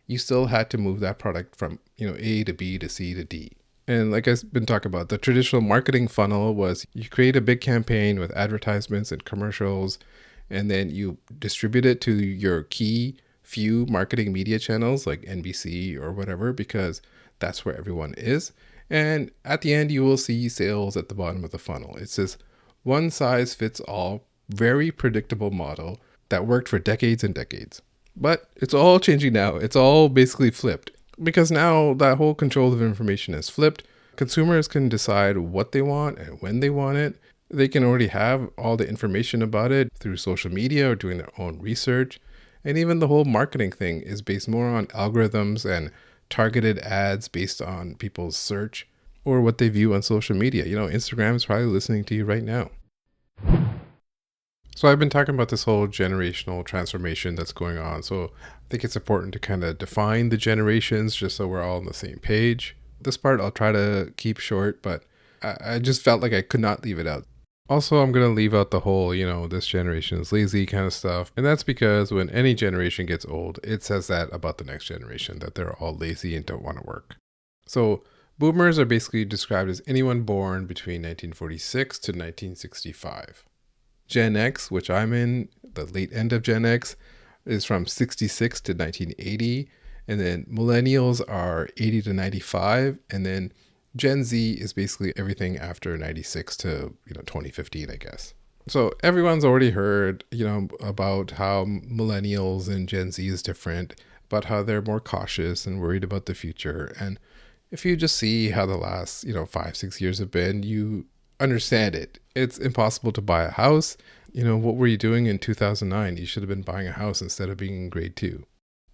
Speaker 2: You still had to move that product from, A to B to C to D. And like I've been talking about, the traditional marketing funnel was you create a big campaign with advertisements and commercials, and then you distribute it to your key few marketing media channels like NBC or whatever, because that's where everyone is. And at the end, you will see sales at the bottom of the funnel. It's this one size fits all, very predictable model that worked for decades and decades. But it's all changing now. It's all basically flipped, because now that whole control of information is flipped. Consumers can decide what they want and when they want it. They can already have all the information about it through social media or doing their own research. And even the whole marketing thing is based more on algorithms and targeted ads based on people's search or what they view on social media. Instagram is probably listening to you right now. So I've been talking about this whole generational transformation that's going on. So I think it's important to kind of define the generations just so we're all on the same page. This part I'll try to keep short, but I just felt like I could not leave it out. Also, I'm going to leave out the whole, this generation is lazy kind of stuff. And that's because when any generation gets old, it says that about the next generation, that they're all lazy and don't want to work. So Boomers are basically described as anyone born between 1946 to 1965. Gen X, which I'm in, the late end of Gen X, is from 66 to 1980. And then millennials are 80 to 95. And then Gen Z is basically everything after 96 to 2015, I guess. So everyone's already heard, about how millennials and Gen Z is different, about how they're more cautious and worried about the future. And if you just see how the last, 5-6 years have been, you understand it. It's impossible to buy a house. What were you doing in 2009? You should have been buying a house instead of being in grade 2.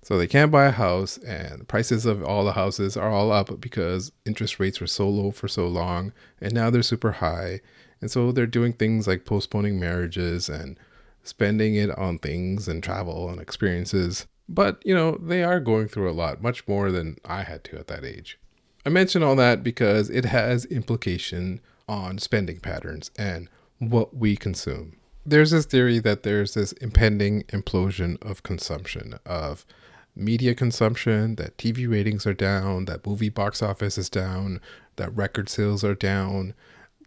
Speaker 2: So they can't buy a house, and the prices of all the houses are all up because interest rates were so low for so long, and now they're super high. And so they're doing things like postponing marriages and spending it on things and travel and experiences. But, they are going through a lot, much more than I had to at that age. I mention all that because it has implication on spending patterns and what we consume. There's this theory that there's this impending implosion of consumption, of media consumption, that TV ratings are down, that movie box office is down, that record sales are down,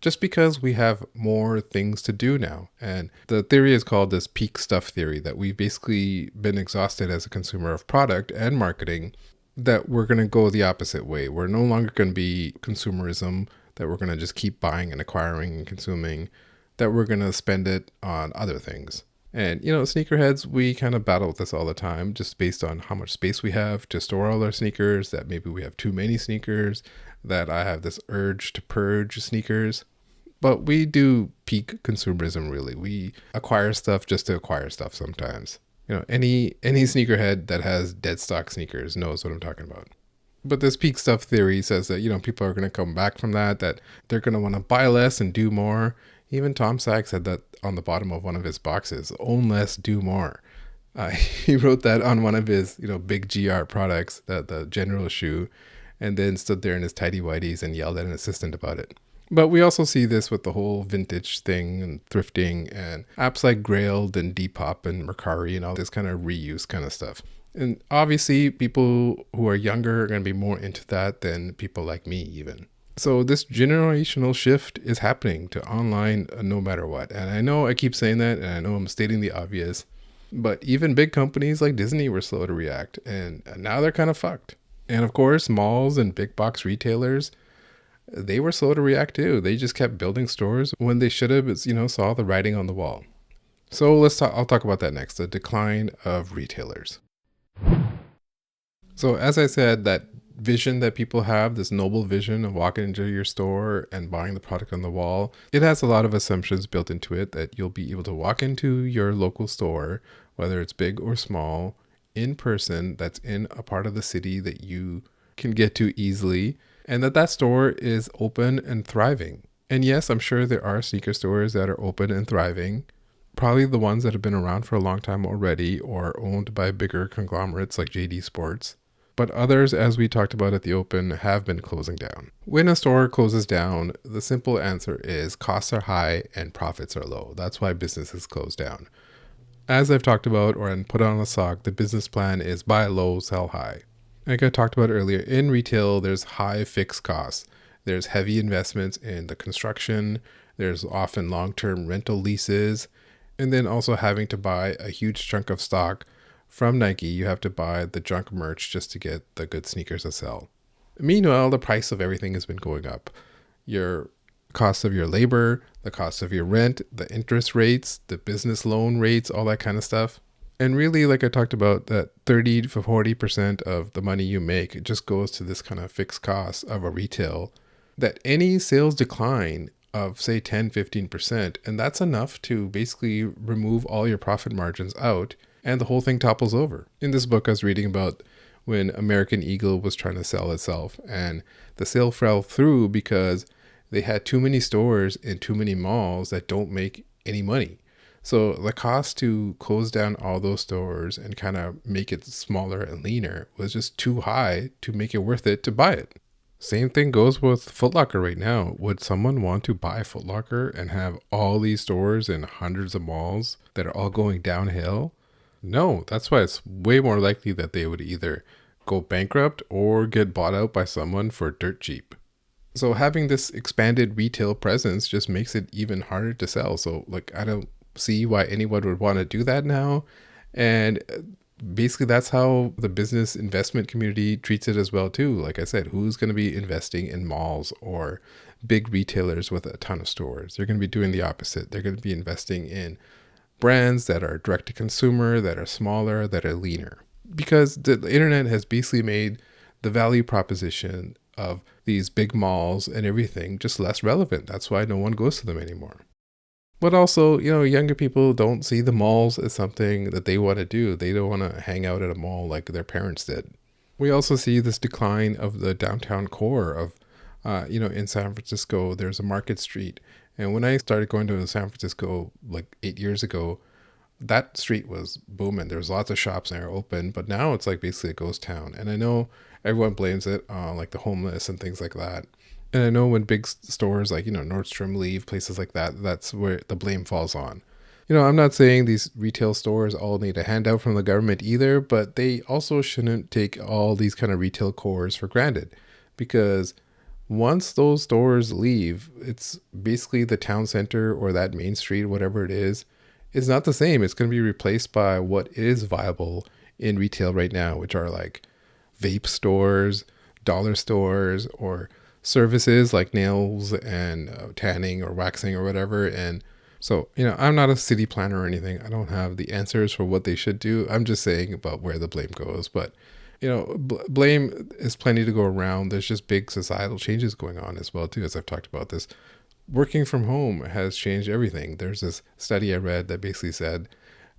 Speaker 2: just because we have more things to do now. And the theory is called this peak stuff theory, that we've basically been exhausted as a consumer of product and marketing, that we're going to go the opposite way. We're no longer going to be consumerism, that we're going to just keep buying and acquiring and consuming, that we're going to spend it on other things. And, sneakerheads, we kind of battle with this all the time, just based on how much space we have to store all our sneakers, that maybe we have too many sneakers, that I have this urge to purge sneakers. But we do peak consumerism, really. We acquire stuff just to acquire stuff sometimes. Any sneakerhead that has dead stock sneakers knows what I'm talking about. But this peak stuff theory says that, people are going to come back from that they're going to want to buy less and do more. Even Tom Sachs said that on the bottom of one of his boxes, own less, do more. He wrote that on one of his, big GR products, the general shoe, and then stood there in his tidy whities and yelled at an assistant about it. But we also see this with the whole vintage thing and thrifting and apps like Grailed and Depop and Mercari and all this kind of reuse kind of stuff. And obviously people who are younger are going to be more into that than people like me even. So this generational shift is happening to online no matter what. And I know I keep saying that, and I know I'm stating the obvious, but even big companies like Disney were slow to react, and now they're kind of fucked. And of course, malls and big box retailers, they were slow to react too. They just kept building stores when they should have, saw the writing on the wall. So I'll talk about that next, the decline of retailers. So as I said, that vision that people have, this noble vision of walking into your store and buying the product on the wall, it has a lot of assumptions built into it, that you'll be able to walk into your local store, whether it's big or small, in person, that's in a part of the city that you can get to easily, and that store is open and thriving. And yes, I'm sure there are sneaker stores that are open and thriving, probably the ones that have been around for a long time already or owned by bigger conglomerates like JD Sports. But others, as we talked about at the open, have been closing down. When a store closes down, the simple answer is costs are high and profits are low. That's why businesses close down. As I've talked about or put on the sock, the business plan is buy low, sell high. Like I talked about earlier, in retail, there's high fixed costs. There's heavy investments in the construction. There's often long-term rental leases. And then also having to buy a huge chunk of stock. From Nike, you have to buy the junk merch just to get the good sneakers to sell. Meanwhile, the price of everything has been going up. Your cost of your labor, the cost of your rent, the interest rates, the business loan rates, all that kind of stuff. And really, like I talked about, that 30 to 40% of the money you make just goes to this kind of fixed cost of a retail, that any sales decline of say 10, 15%, and that's enough to basically remove all your profit margins out, and the whole thing topples over. In this book, I was reading about when American Eagle was trying to sell itself, and the sale fell through because they had too many stores in too many malls that don't make any money. So the cost to close down all those stores and kind of make it smaller and leaner was just too high to make it worth it to buy it. Same thing goes with Foot Locker right now. Would someone want to buy Foot Locker and have all these stores in hundreds of malls that are all going downhill? No, that's why it's way more likely that they would either go bankrupt or get bought out by someone for dirt cheap. So having this expanded retail presence just makes it even harder to sell. So like, I don't see why anyone would want to do that now. And basically that's how the business investment community treats it as well too. Like I said, who's going to be investing in malls or big retailers with a ton of stores? They're going to be doing the opposite. They're going to be investing in brands that are direct to consumer, that are smaller, that are leaner. Because the internet has basically made the value proposition of these big malls and everything just less relevant. That's why no one goes to them anymore. But also, younger people don't see the malls as something that they want to do. They don't want to hang out at a mall like their parents did. We also see this decline of the downtown core of, in San Francisco, there's a Market Street. And when I started going to San Francisco like 8 years ago, that street was booming. There was lots of shops there open, but now it's like basically a ghost town. And I know everyone blames it on like the homeless and things like that. And I know when big stores like, Nordstrom leave, places like that, that's where the blame falls on. I'm not saying these retail stores all need a handout from the government either, but they also shouldn't take all these kind of retail cores for granted, because once those stores leave, it's basically the town center or that main street, whatever it is not the same. It's going to be replaced by what is viable in retail right now, which are like vape stores, dollar stores, or services like nails and tanning or waxing or whatever. And so, I'm not a city planner or anything. I don't have the answers for what they should do. I'm just saying about where the blame goes. But, blame is plenty to go around. There's just big societal changes going on as well, too, as I've talked about this. Working from home has changed everything. There's this study I read that basically said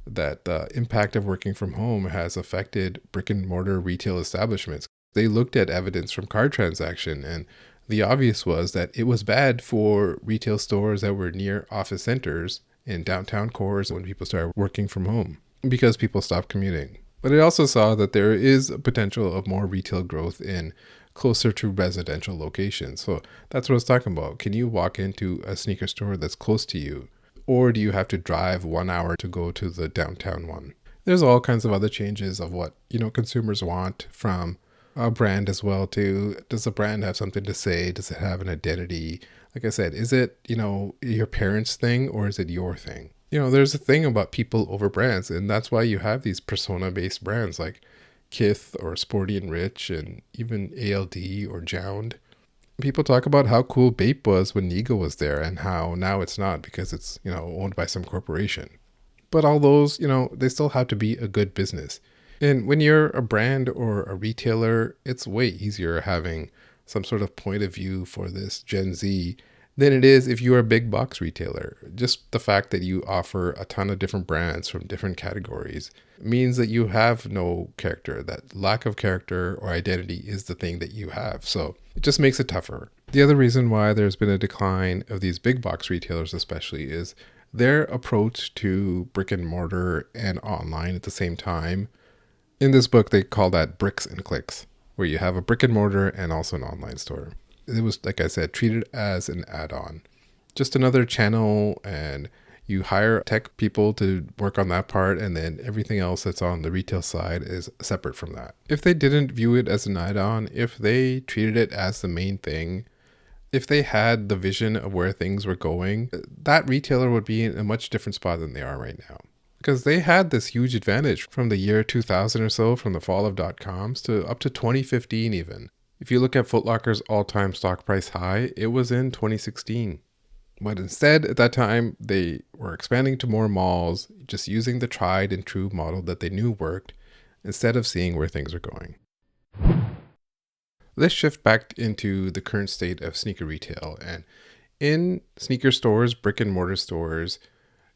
Speaker 2: that the impact of working from home has affected brick and mortar retail establishments. They looked at evidence from card transaction, and the obvious was that it was bad for retail stores that were near office centers in downtown cores when people started working from home because people stopped commuting. But it also saw that there is a potential of more retail growth in closer to residential locations. So that's what I was talking about. Can you walk into a sneaker store that's close to you? Or do you have to drive 1 hour to go to the downtown one? There's all kinds of other changes of what, consumers want from a brand as well too. Does the brand have something to say? Does it have an identity? Like I said, is it, your parents' thing or is it your thing? There's a thing about people over brands, and that's why you have these persona-based brands like Kith or Sporty and Rich and even ALD or Jound. People talk about how cool Bape was when Nigo was there and how now it's not because it's, owned by some corporation. But all those, they still have to be a good business. And when you're a brand or a retailer, it's way easier having some sort of point of view for this Gen Z than it is if you're a big box retailer. Just the fact that you offer a ton of different brands from different categories means that you have no character. That lack of character or identity is the thing that you have. So it just makes it tougher. The other reason why there's been a decline of these big box retailers especially is their approach to brick and mortar and online at the same time. In this book, they call that bricks and clicks, where you have a brick and mortar and also an online store. It was, like I said, treated as an add-on, just another channel, and you hire tech people to work on that part, and then everything else that's on the retail side is separate from that. If they didn't view it as an add-on, if they treated it as the main thing, if they had the vision of where things were going, that retailer would be in a much different spot than they are right now. Because they had this huge advantage from the year 2000 or so, from the fall of .coms to up to 2015 even. If you look at Foot Locker's all-time stock price high, it was in 2016. But instead, at that time, they were expanding to more malls, just using the tried and true model that they knew worked, instead of seeing where things are going. Let's shift back into the current state of sneaker retail. And in sneaker stores, brick and mortar stores,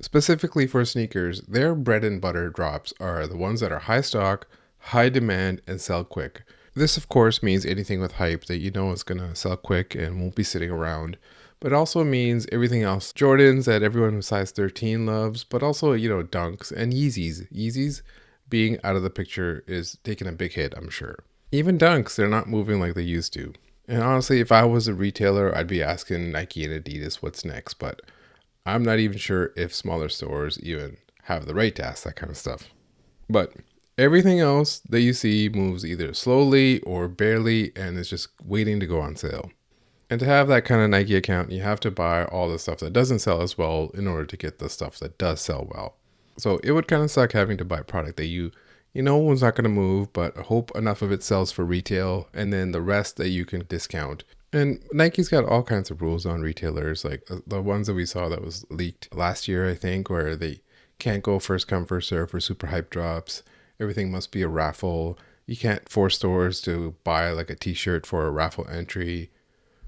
Speaker 2: specifically for sneakers, their bread and butter drops are the ones that are high stock, high demand, and sell quick. This, of course, means anything with hype that is going to sell quick and won't be sitting around. But it also means everything else. Jordans that everyone with size 13 loves, but also, Dunks and Yeezys. Yeezys being out of the picture is taking a big hit, I'm sure. Even Dunks, they're not moving like they used to. And honestly, if I was a retailer, I'd be asking Nike and Adidas what's next. But I'm not even sure if smaller stores even have the right to ask that kind of stuff. But everything else that you see moves either slowly or barely and is just waiting to go on sale. And to have that kind of Nike account, you have to buy all the stuff that doesn't sell as well in order to get the stuff that does sell well. So it would kind of suck having to buy a product that you know one's not going to move, but hope enough of it sells for retail, and then the rest that you can discount. And Nike's got all kinds of rules on retailers, like the ones that we saw that was leaked last year, I think, where they can't go first come, first serve for super hype drops. Everything must be a raffle. You can't force stores to buy like a t-shirt for a raffle entry,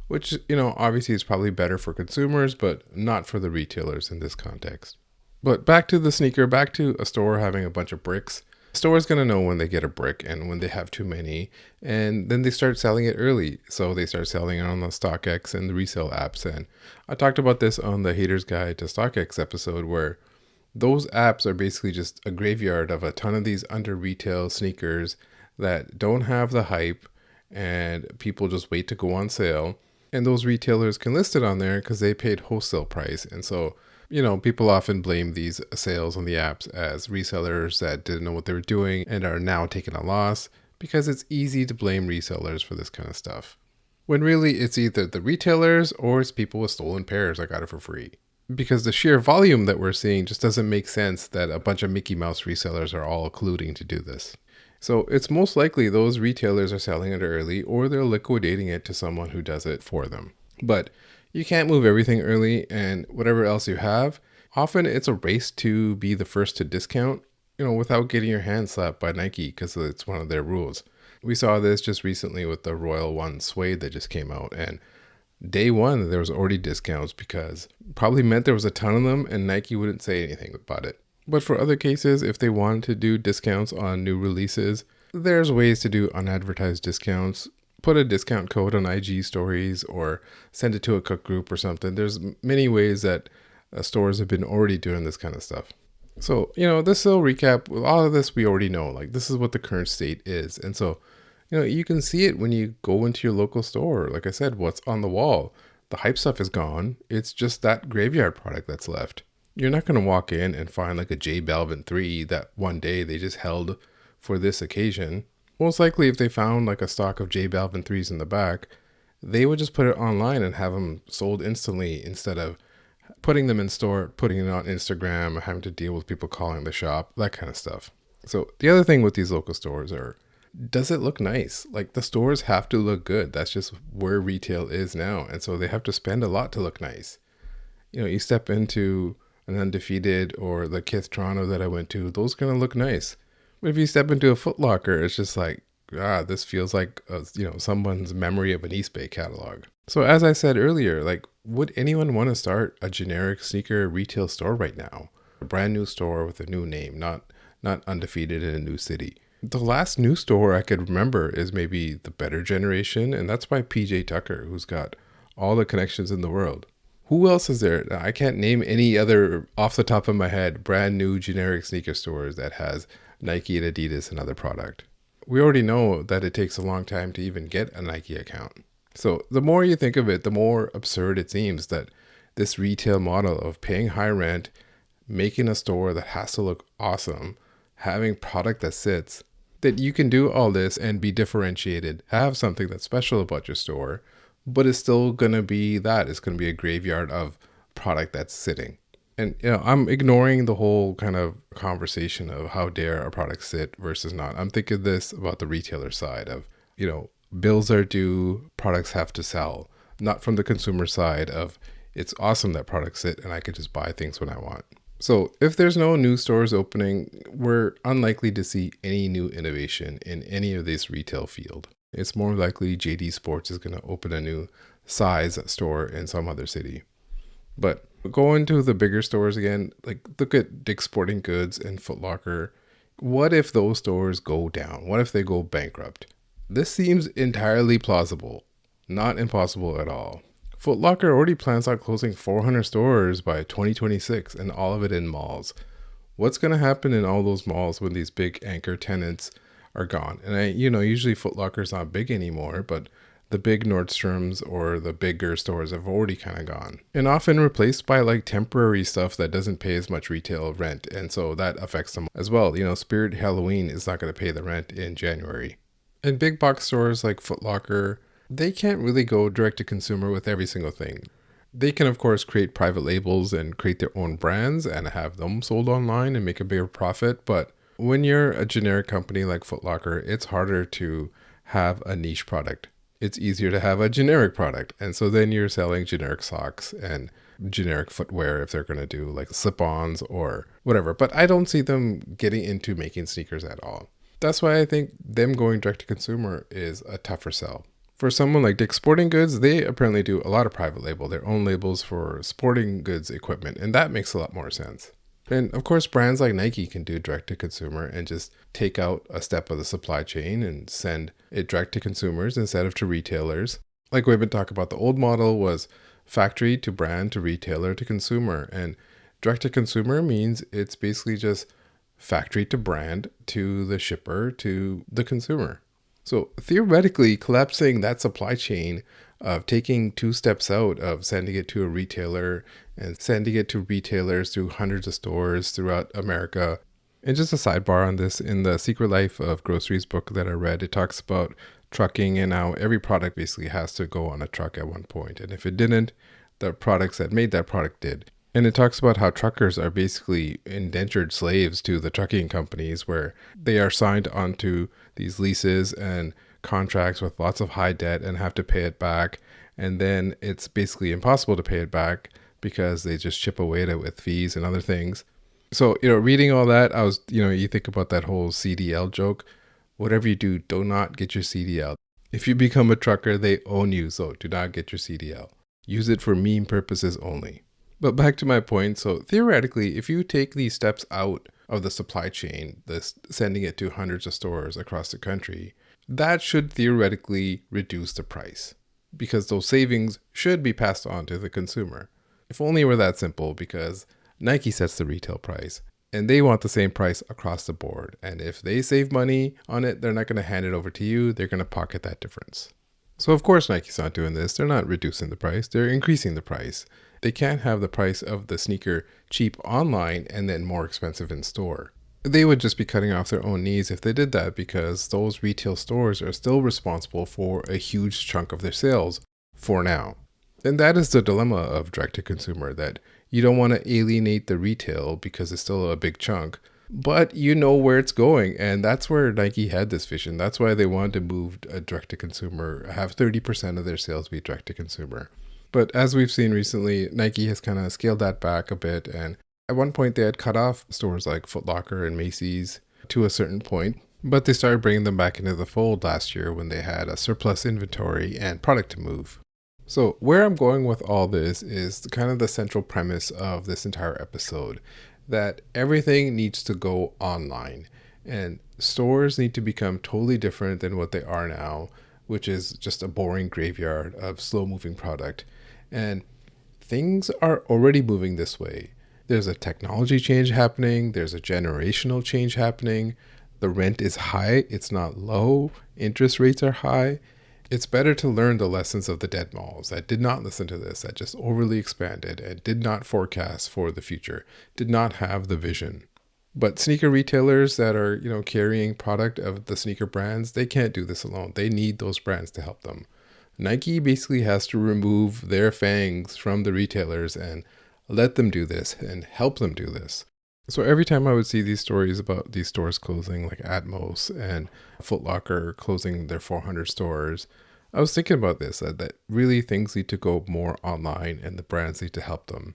Speaker 2: which, obviously is probably better for consumers, but not for the retailers in this context. But back to the sneaker, back to a store having a bunch of bricks. The store is going to know when they get a brick and when they have too many, and then they start selling it early. So they start selling it on the StockX and the resale apps. And I talked about this on the Hater's Guide to StockX episode, where those apps are basically just a graveyard of a ton of these under retail sneakers that don't have the hype, and people just wait to go on sale. And those retailers can list it on there because they paid wholesale price. And so, people often blame these sales on the apps as resellers that didn't know what they were doing and are now taking a loss, because it's easy to blame resellers for this kind of stuff. When really it's either the retailers or it's people with stolen pairs that got it for free. Because the sheer volume that we're seeing just doesn't make sense that a bunch of Mickey Mouse resellers are all colluding to do this. So it's most likely those retailers are selling it early, or they're liquidating it to someone who does it for them. But you can't move everything early, and whatever else you have, often it's a race to be the first to discount, without getting your hand slapped by Nike because it's one of their rules. We saw this just recently with the Royal One suede that just came out, and day one there was already discounts because probably meant there was a ton of them and Nike wouldn't say anything about it. But for other cases, if they wanted to do discounts on new releases, there's ways to do unadvertised discounts. Put a discount code on IG stories or send it to a cook group or something. There's many ways that stores have been already doing this kind of stuff. So, this will recap. With all of this, we already know, like, this is what the current state is. And so, you can see it when you go into your local store. Like I said, what's on the wall? The hype stuff is gone. It's just that graveyard product that's left. You're not going to walk in and find like a J Balvin 3 that one day they just held for this occasion. Most likely, if they found like a stock of J Balvin 3s in the back, they would just put it online and have them sold instantly instead of putting them in store, putting it on Instagram, having to deal with people calling the shop, that kind of stuff. So the other thing with these local stores are, does it look nice? Like, the stores have to look good. That's just where retail is now. And so they have to spend a lot to look nice. You step into an Undefeated or the Kith Toronto that I went to, those going to look nice. But if you step into a Foot Locker, it's just like, this feels like, someone's memory of an East Bay catalog. So as I said earlier, like, would anyone want to start a generic sneaker retail store right now? A brand new store with a new name, not Undefeated in a new city. The last new store I could remember is maybe the Better Generation, and that's by PJ Tucker, who's got all the connections in the world. Who else is there? I can't name any other, off the top of my head, brand new generic sneaker stores that has Nike and Adidas and other product. We already know that it takes a long time to even get a Nike account. So the more you think of it, the more absurd it seems that this retail model of paying high rent, making a store that has to look awesome, having product that sits, that you can do all this and be differentiated, have something that's special about your store, but it's still going to be that. It's going to be a graveyard of product that's sitting. And, I'm ignoring the whole kind of conversation of how dare a product sit versus not. I'm thinking this about the retailer side of, bills are due, products have to sell, not from the consumer side of it's awesome that products sit and I could just buy things when I want. So if there's no new stores opening, we're unlikely to see any new innovation in any of this retail field. It's more likely JD Sports is going to open a new size store in some other city. But going to the bigger stores again, like look at Dick's Sporting Goods and Foot Locker. What if those stores go down? What if they go bankrupt? This seems entirely plausible, not impossible at all. Foot Locker already plans on closing 400 stores by 2026 and all of it in malls. What's going to happen in all those malls when these big anchor tenants are gone? And usually Foot Locker's not big anymore, but the big Nordstroms or the bigger stores have already kind of gone and often replaced by like temporary stuff that doesn't pay as much retail rent. And so that affects them as well. Spirit Halloween is not going to pay the rent in January. And big box stores like Foot Locker They can't really go direct to consumer with every single thing. They can, of course, create private labels and create their own brands and have them sold online and make a bigger profit. But when you're a generic company like Foot Locker, it's harder to have a niche product. It's easier to have a generic product. And so then you're selling generic socks and generic footwear if they're going to do like slip-ons or whatever. But I don't see them getting into making sneakers at all. That's why I think them going direct to consumer is a tougher sell. For someone like Dick's Sporting Goods, they apparently do a lot of private label, their own labels for sporting goods equipment, and that makes a lot more sense. And of course, brands like Nike can do direct to consumer and just take out a step of the supply chain and send it direct to consumers instead of to retailers. Like we've been talking about, the old model was factory to brand to retailer to consumer, and direct to consumer means it's basically just factory to brand to the shipper to the consumer. So theoretically, collapsing that supply chain of taking two steps out of sending it to a retailer and sending it to retailers through hundreds of stores throughout America. And just a sidebar on this, in the Secret Life of Groceries book that I read, it talks about trucking and how every product basically has to go on a truck at one point. And if it didn't, the products that made that product did. And it talks about how truckers are basically indentured slaves to the trucking companies, where they are signed onto these leases and contracts with lots of high debt and have to pay it back. And then it's basically impossible to pay it back because they just chip away at it with fees and other things. So, reading all that, I was, you think about that whole CDL joke. Whatever you do, do not get your CDL. If you become a trucker, they own you. So do not get your CDL. Use it for meme purposes only. But back to my point, so theoretically, if you take these steps out of the supply chain, sending it to hundreds of stores across the country, that should theoretically reduce the price because those savings should be passed on to the consumer. If only it were that simple, because Nike sets the retail price and they want the same price across the board. And if they save money on it, they're not going to hand it over to you. They're going to pocket that difference. So of course Nike's not doing this. They're not reducing the price. They're increasing the price. They can't have the price of the sneaker cheap online and then more expensive in store. They would just be cutting off their own knees if they did that, because those retail stores are still responsible for a huge chunk of their sales for now. And that is the dilemma of direct-to-consumer, that you don't want to alienate the retail because it's still a big chunk, but you know where it's going. And that's where Nike had this vision. That's why they wanted to move direct-to-consumer, have 30% of their sales be direct-to-consumer. But as we've seen recently, Nike has kind of scaled that back a bit. And at one point, they had cut off stores like Foot Locker and Macy's to a certain point. But they started bringing them back into the fold last year when they had a surplus inventory and product to move. So where I'm going with all this is kind of the central premise of this entire episode, that everything needs to go online. And stores need to become totally different than what they are now, which is just a boring graveyard of slow-moving product. And things are already moving this way. There's a technology change happening. There's a generational change happening. The rent is high. It's not low. Interest rates are high. It's better to learn the lessons of the dead malls that did not listen to this, that just overly expanded and did not forecast for the future, did not have the vision. But sneaker retailers that are, carrying product of the sneaker brands, they can't do this alone. They need those brands to help them. Nike basically has to remove their fangs from the retailers and let them do this and help them do this. So every time I would see these stories about these stores closing, like Atmos and Foot Locker closing their 400 stores, I was thinking about this, that really things need to go more online and the brands need to help them.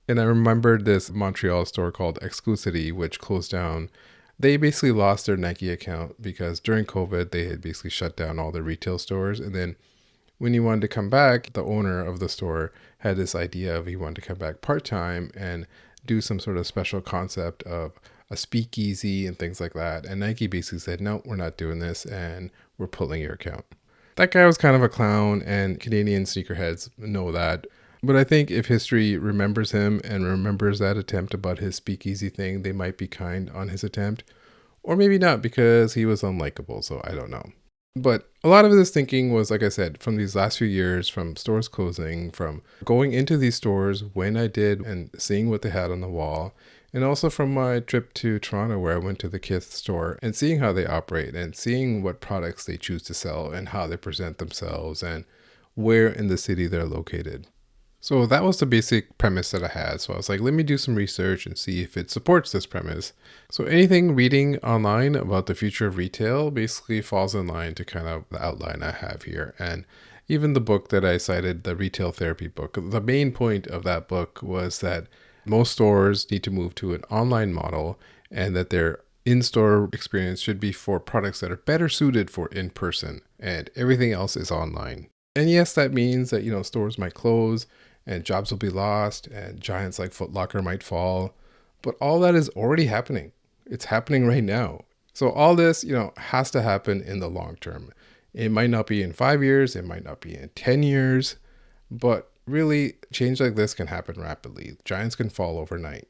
Speaker 2: And I remembered this Montreal store called Exclusivity, which closed down. They basically lost their Nike account because during COVID, they had basically shut down all the retail stores. And then when he wanted to come back, the owner of the store had this idea of he wanted to come back part-time and do some sort of special concept of a speakeasy and things like that. And Nike basically said, no, we're not doing this and we're pulling your account. That guy was kind of a clown, and Canadian sneakerheads know that. But I think if history remembers him and remembers that attempt about his speakeasy thing, they might be kind on his attempt. Or maybe not, because he was unlikable, so I don't know. But a lot of this thinking was, like I said, from these last few years, from stores closing, from going into these stores when I did and seeing what they had on the wall, And also from my trip to Toronto where I went to the Kith store and seeing how they operate and seeing what products they choose to sell and how they present themselves and where in the city they're located. So that was the basic premise that I had. So I was like, let me do some research and see if it supports this premise. So anything reading online about the future of retail basically falls in line to kind of the outline I have here. And even the book that I cited, the Retail Therapy book, the main point of that book was that most stores need to move to an online model and that their in-store experience should be for products that are better suited for in-person and everything else is online. And yes, that means that, stores might close and jobs will be lost and giants like Foot Locker might fall. But all that is already happening. It's happening right now. So all this, has to happen in the long term. It might not be in 5 years. It might not be in 10 years. But really, change like this can happen rapidly. Giants can fall overnight.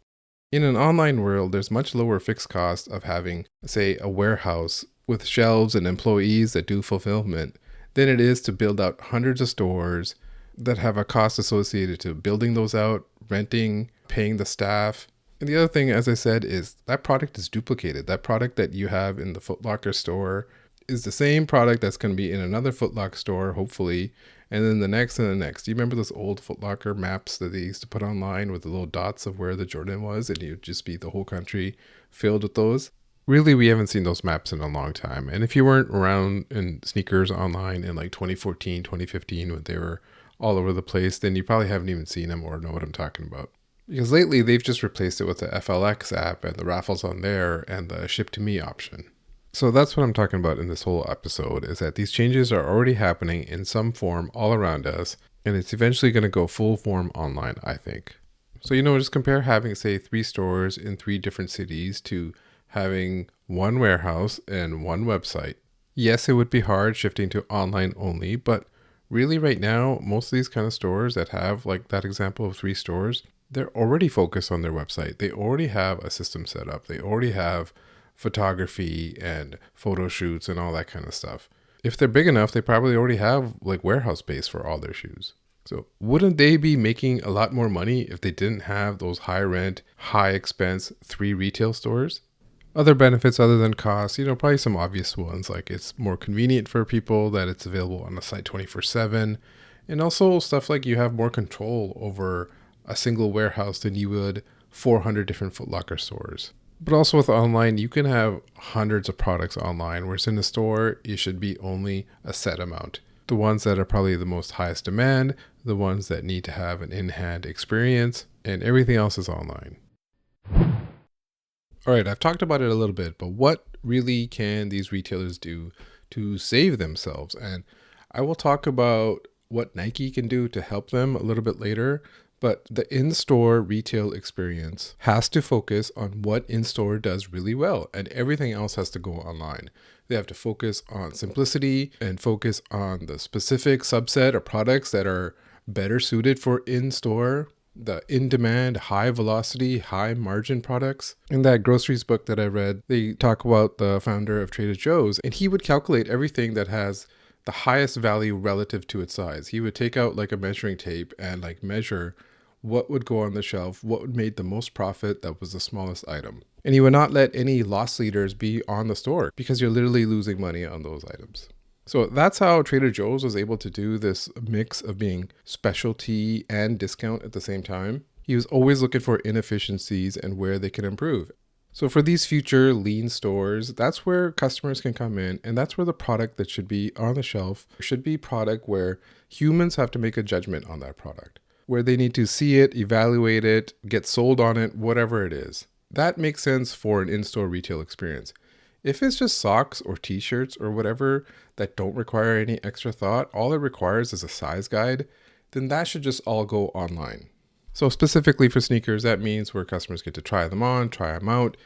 Speaker 2: In an online world, there's much lower fixed cost of having, say, a warehouse with shelves and employees that do fulfillment than it is to build out hundreds of stores that have a cost associated to building those out, renting, paying the staff. And the other thing, as I said, is that product is duplicated. That product that you have in the Foot Locker store is the same product that's going to be in another Foot Locker store, hopefully, and then the next and the next. Do you remember those old Foot Locker maps that they used to put online with the little dots of where the Jordan was? And it would just be the whole country filled with those. Really, we haven't seen those maps in a long time. And if you weren't around in sneakers online in like 2014, 2015, when they were all over the place, then you probably haven't even seen them or know what I'm talking about. Because lately they've just replaced it with the FLX app and the raffles on there and the ship to me option. So that's what I'm talking about in this whole episode, is that these changes are already happening in some form all around us, and it's eventually going to go full form online, I think. So, just compare having, say, 3 stores in 3 different cities to having 1 warehouse and 1 website. Yes, it would be hard shifting to online only, but really right now, most of these kind of stores that have like that example of 3 stores, they're already focused on their website. They already have a system set up. They already have photography and photo shoots and all that kind of stuff. If they're big enough, they probably already have like warehouse space for all their shoes. So wouldn't they be making a lot more money if they didn't have those high rent, high expense 3 retail stores? Other benefits other than cost, probably some obvious ones, like it's more convenient for people that it's available on the site 24/7. And also stuff like you have more control over a single warehouse than you would 400 different Foot Locker stores. But also with online, you can have hundreds of products online, whereas in a store, it should be only a set amount. The ones that are probably the most highest demand, the ones that need to have an in-hand experience, and everything else is online. All right, I've talked about it a little bit, but what really can these retailers do to save themselves? And I will talk about what Nike can do to help them a little bit later, but the in-store retail experience has to focus on what in-store does really well, and everything else has to go online. They have to focus on simplicity and focus on the specific subset of products that are better suited for in-store, the in-demand, high-velocity, high-margin products. In that groceries book that I read, they talk about the founder of Trader Joe's, and he would calculate everything that has the highest value relative to its size. He would take out like a measuring tape and like measure what would go on the shelf, what would make the most profit that was the smallest item. And he would not let any loss leaders be on the store because you're literally losing money on those items. So that's how Trader Joe's was able to do this mix of being specialty and discount at the same time. He was always looking for inefficiencies and where they can improve. So for these future lean stores, that's where customers can come in, and that's where the product that should be on the shelf should be product where humans have to make a judgment on that product, where they need to see it, evaluate it, get sold on it, whatever it is. That makes sense for an in-store retail experience. If it's just socks or t-shirts or whatever that don't require any extra thought, all it requires is a size guide, then that should just all go online. So specifically for sneakers, that means where customers get to try them on, try them out.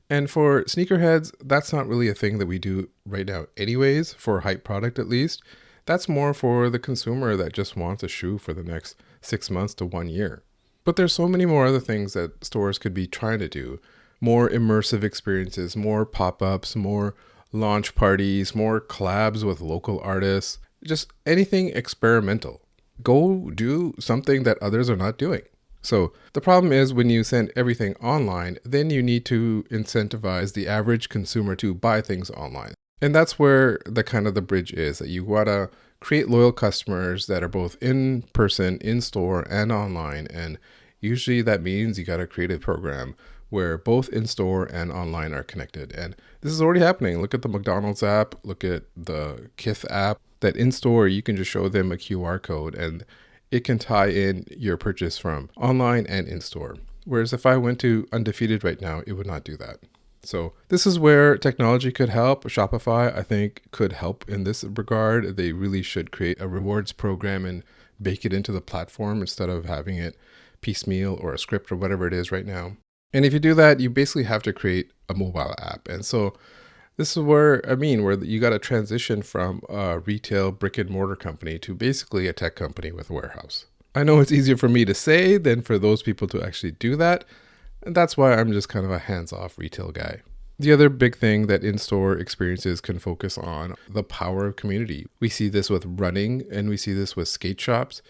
Speaker 2: And for sneakerheads, that's not really a thing that we do right now anyways, for a hype product at least. That's more for the consumer that just wants a shoe for the next 6 months to 1 year. But there's so many more other things that stores could be trying to do. More immersive experiences, more pop-ups, more launch parties, more collabs with local artists, just anything experimental. Go do something that others are not doing. So the problem is when you send everything online, then you need to incentivize the average consumer to buy things online. And that's where the bridge is, that you want to create loyal customers that are both in person, in store, and online. And usually that means you got to create a program where both in store and online are connected. And this is already happening. Look at the McDonald's app, look at the Kith app, that in store you can just show them a QR code and it can tie in your purchase from online and in store. Whereas if I went to Undefeated right now, it would not do that. So this is where technology could help. Shopify, I think, could help in this regard. They really should create a rewards program and bake it into the platform instead of having it piecemeal or a script or whatever it is right now. And if you do that, you basically have to create a mobile app. And so this is where you got to transition from a retail brick and mortar company to basically a tech company with a warehouse. I know it's easier for me to say than for those people to actually do that. And that's why I'm just kind of a hands-off retail guy. The other big thing that in-store experiences can focus on, the power of community. We see this with running and we see this with skate shops.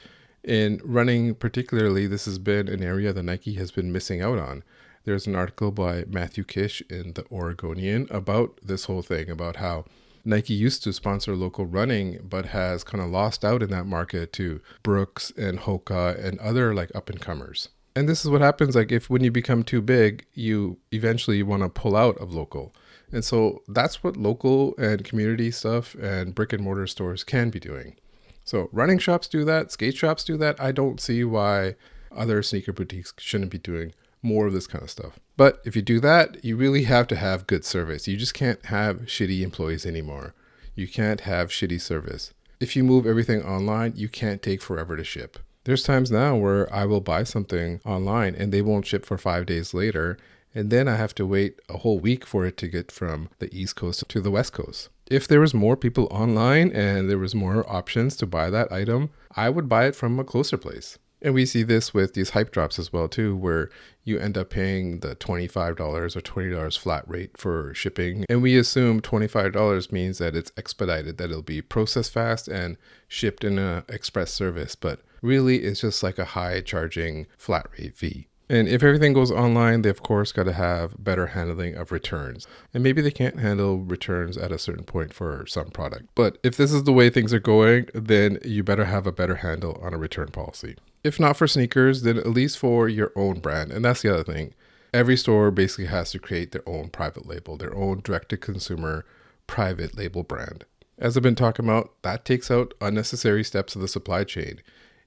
Speaker 2: In running particularly, this has been an area that Nike has been missing out on. There's an article by Matthew Kish in the Oregonian about this whole thing, about how Nike used to sponsor local running, but has kind of lost out in that market to Brooks and Hoka and other up-and-comers. And this is what happens, when you become too big, you eventually want to pull out of local. And so that's what local and community stuff and brick and mortar stores can be doing. So running shops do that, skate shops do that. I don't see why other sneaker boutiques shouldn't be doing more of this kind of stuff. But if you do that, you really have to have good service. You just can't have shitty employees anymore. You can't have shitty service. If you move everything online, you can't take forever to ship. There's times now where I will buy something online and they won't ship for 5 days later. And then I have to wait a whole week for it to get from the East Coast to the West Coast. If there was more people online and there was more options to buy that item, I would buy it from a closer place. And we see this with these hype drops as well too, where you end up paying the $25 or $20 flat rate for shipping. And we assume $25 means that it's expedited, that it'll be processed fast and shipped in an express service. But really, it's just like a high charging flat rate fee. And if everything goes online, they of course got to have better handling of returns. And maybe they can't handle returns at a certain point for some product. But if this is the way things are going, then you better have a better handle on a return policy. If not for sneakers, then at least for your own brand. And that's the other thing. Every store basically has to create their own private label, their own direct-to-consumer private label brand. As I've been talking about, that takes out unnecessary steps of the supply chain.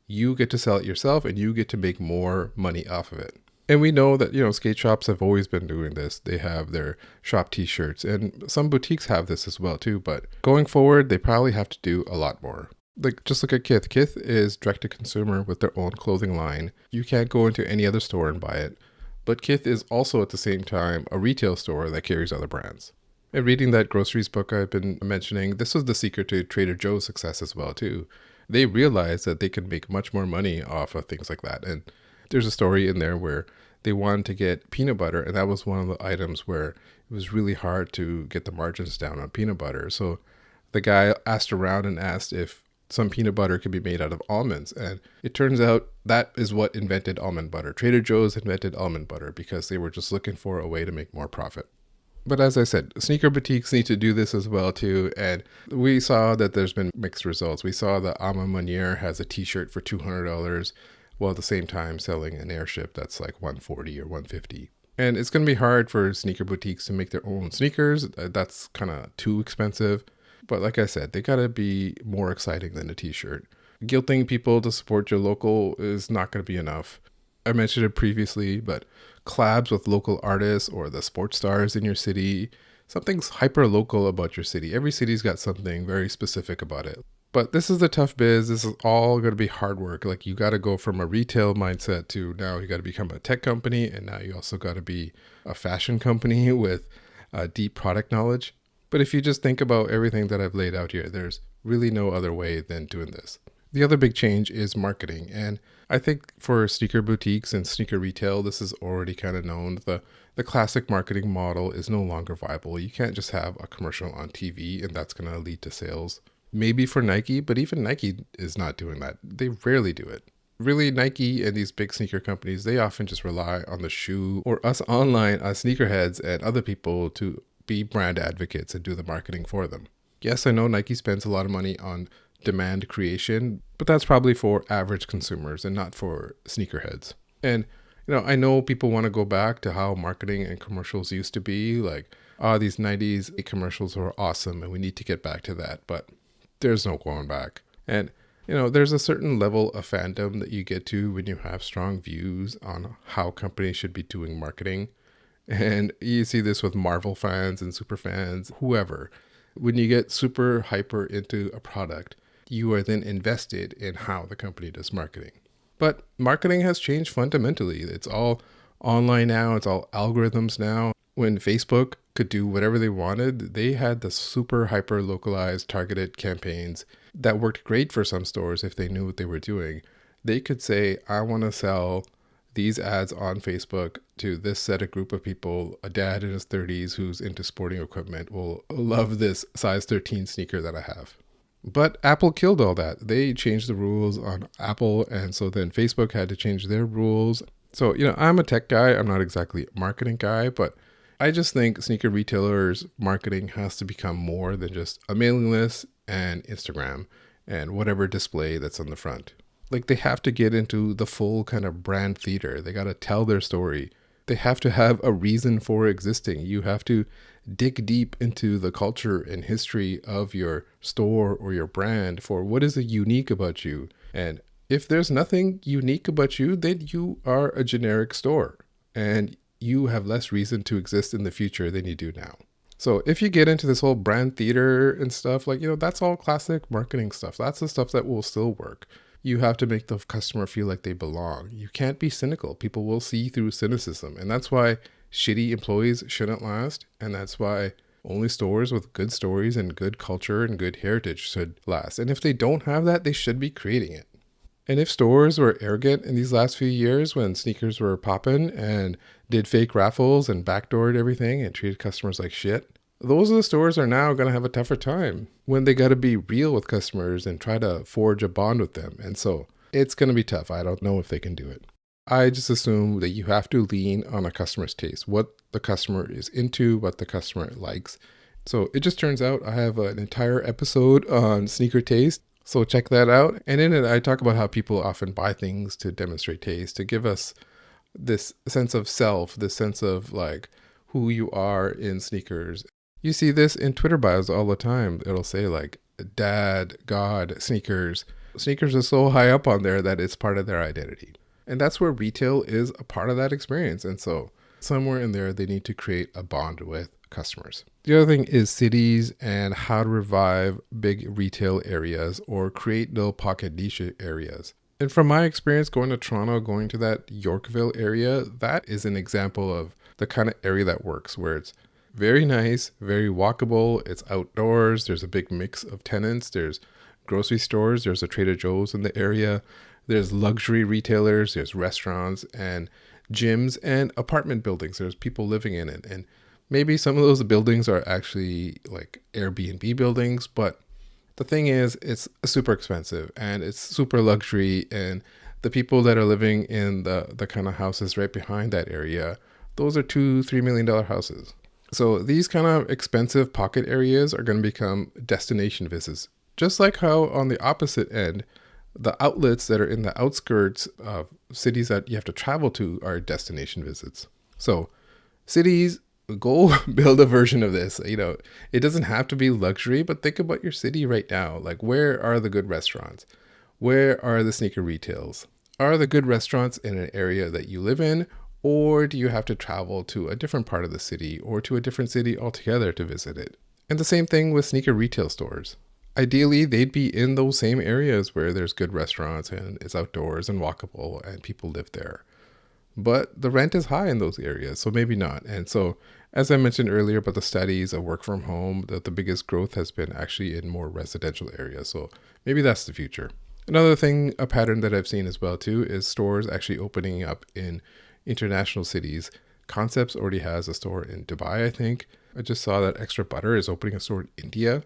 Speaker 2: You get to sell it yourself and you get to make more money off of it. And we know that, skate shops have always been doing this. They have their shop t-shirts and some boutiques have this as well too. But going forward, they probably have to do a lot more. Just look at Kith. Kith is direct to consumer with their own clothing line. You can't go into any other store and buy it. But Kith is also at the same time a retail store that carries other brands. And reading that groceries book I've been mentioning, this was the secret to Trader Joe's success as well too. They realized that they could make much more money off of things like that. And there's a story in there where they wanted to get peanut butter, and that was one of the items where it was really hard to get the margins down on peanut butter. So the guy asked around and asked if some peanut butter could be made out of almonds. And it turns out that is what invented almond butter. Trader Joe's invented almond butter because they were just looking for a way to make more profit. But as I said, sneaker boutiques need to do this as well too. And we saw that there's been mixed results. We saw that Ama Manier has a t-shirt for $200 while at the same time selling an airship that's like $140 or $150. And it's going to be hard for sneaker boutiques to make their own sneakers. That's kind of too expensive. But like I said, they got to be more exciting than a t-shirt. Guilting people to support your local is not going to be enough. I mentioned it previously, but collabs with local artists or the sports stars in your city, something's hyper local about your city. Every city's got something very specific about it. But this is the tough biz. This is all going to be hard work. You got to go from a retail mindset to now you got to become a tech company. And now you also got to be a fashion company with deep product knowledge. But if you just think about everything that I've laid out here, there's really no other way than doing this. The other big change is marketing. And I think for sneaker boutiques and sneaker retail, this is already kind of known. The classic marketing model is no longer viable. You can't just have a commercial on TV and that's going to lead to sales. Maybe for Nike, but even Nike is not doing that. They rarely do it. Really, Nike and these big sneaker companies, they often just rely on the shoe or us online as sneakerheads and other people to be brand advocates and do the marketing for them. Yes, I know Nike spends a lot of money on demand creation, but that's probably for average consumers and not for sneakerheads. And, I know people want to go back to how marketing and commercials used to be. Like, these 90s commercials were awesome and we need to get back to that, but there's no going back. And, there's a certain level of fandom that you get to when you have strong views on how companies should be doing marketing. And you see this with Marvel fans and super fans, whoever. When you get super hyper into a product, you are then invested in how the company does marketing. But marketing has changed fundamentally. It's all online now. It's all algorithms now. When Facebook could do whatever they wanted, they had the super hyper localized targeted campaigns that worked great for some stores if they knew what they were doing. They could say, I want to sell these ads on Facebook to this set of group of people. A dad in his 30s who's into sporting equipment will love this size 13 sneaker that I have. But Apple killed all that. They changed the rules on Apple, and so then Facebook had to change their rules. So, I'm a tech guy. I'm not exactly a marketing guy, but I just think sneaker retailers' marketing has to become more than just a mailing list and Instagram and whatever display that's on the front. Like, they have to get into the full kind of brand theater. They got to tell their story. They have to have a reason for existing. You have to dig deep into the culture and history of your store or your brand for what is unique about you. And if there's nothing unique about you, then you are a generic store and you have less reason to exist in the future than you do now. So if you get into this whole brand theater and stuff, like, that's all classic marketing stuff. That's the stuff that will still work. You have to make the customer feel like they belong. You can't be cynical. People will see through cynicism. And that's why shitty employees shouldn't last. And that's why only stores with good stories and good culture and good heritage should last. And if they don't have that, they should be creating it. And if stores were arrogant in these last few years when sneakers were popping and did fake raffles and backdoored everything and treated customers like shit, those are the stores are now going to have a tougher time when they got to be real with customers and try to forge a bond with them. And so it's going to be tough. I don't know if they can do it. I just assume that you have to lean on a customer's taste, what the customer is into, what the customer likes. So it just turns out I have an entire episode on sneaker taste. So check that out. And in it, I talk about how people often buy things to demonstrate taste, to give us this sense of self, this sense of like who you are in sneakers. You see this in Twitter bios all the time. It'll say like dad, God, sneakers. Sneakers are so high up on there that it's part of their identity. And that's where retail is a part of that experience. And so somewhere in there, they need to create a bond with customers. The other thing is cities and how to revive big retail areas or create little pocket niche areas. And from my experience going to Toronto, going to that Yorkville area, that is an example of the kind of area that works, where it's very nice, very walkable, it's outdoors, there's a big mix of tenants, there's grocery stores, there's a Trader Joe's in the area, there's luxury retailers, there's restaurants and gyms and apartment buildings. There's people living in it. And maybe some of those buildings are actually like Airbnb buildings, but the thing is, it's super expensive and it's super luxury. And the people that are living in the kind of houses right behind that area, those are $2-3 million houses. So these kind of expensive pocket areas are going to become destination visits. Just like how on the opposite end, the outlets that are in the outskirts of cities that you have to travel to are destination visits. So cities, go build a version of this. It doesn't have to be luxury, but think about your city right now. Like, where are the good restaurants? Where are the sneaker retails? Are the good restaurants in an area that you live in? Or do you have to travel to a different part of the city or to a different city altogether to visit it? And the same thing with sneaker retail stores. Ideally, they'd be in those same areas where there's good restaurants and it's outdoors and walkable and people live there. But the rent is high in those areas, so maybe not. And so, as I mentioned earlier about the studies of work from home, that the biggest growth has been actually in more residential areas. So maybe that's the future. Another thing, a pattern that I've seen as well too, is stores actually opening up in international cities. Concepts already has a store in Dubai, I think. I just saw that Extra Butter is opening a store in India.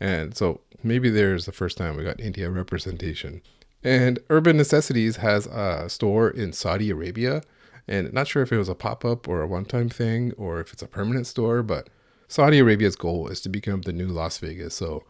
Speaker 2: And so maybe there's the first time we got India representation. And Urban Necessities has a store in Saudi Arabia. And not sure if it was a pop-up or a one-time thing or if it's a permanent store, but Saudi Arabia's goal is to become the new Las Vegas. So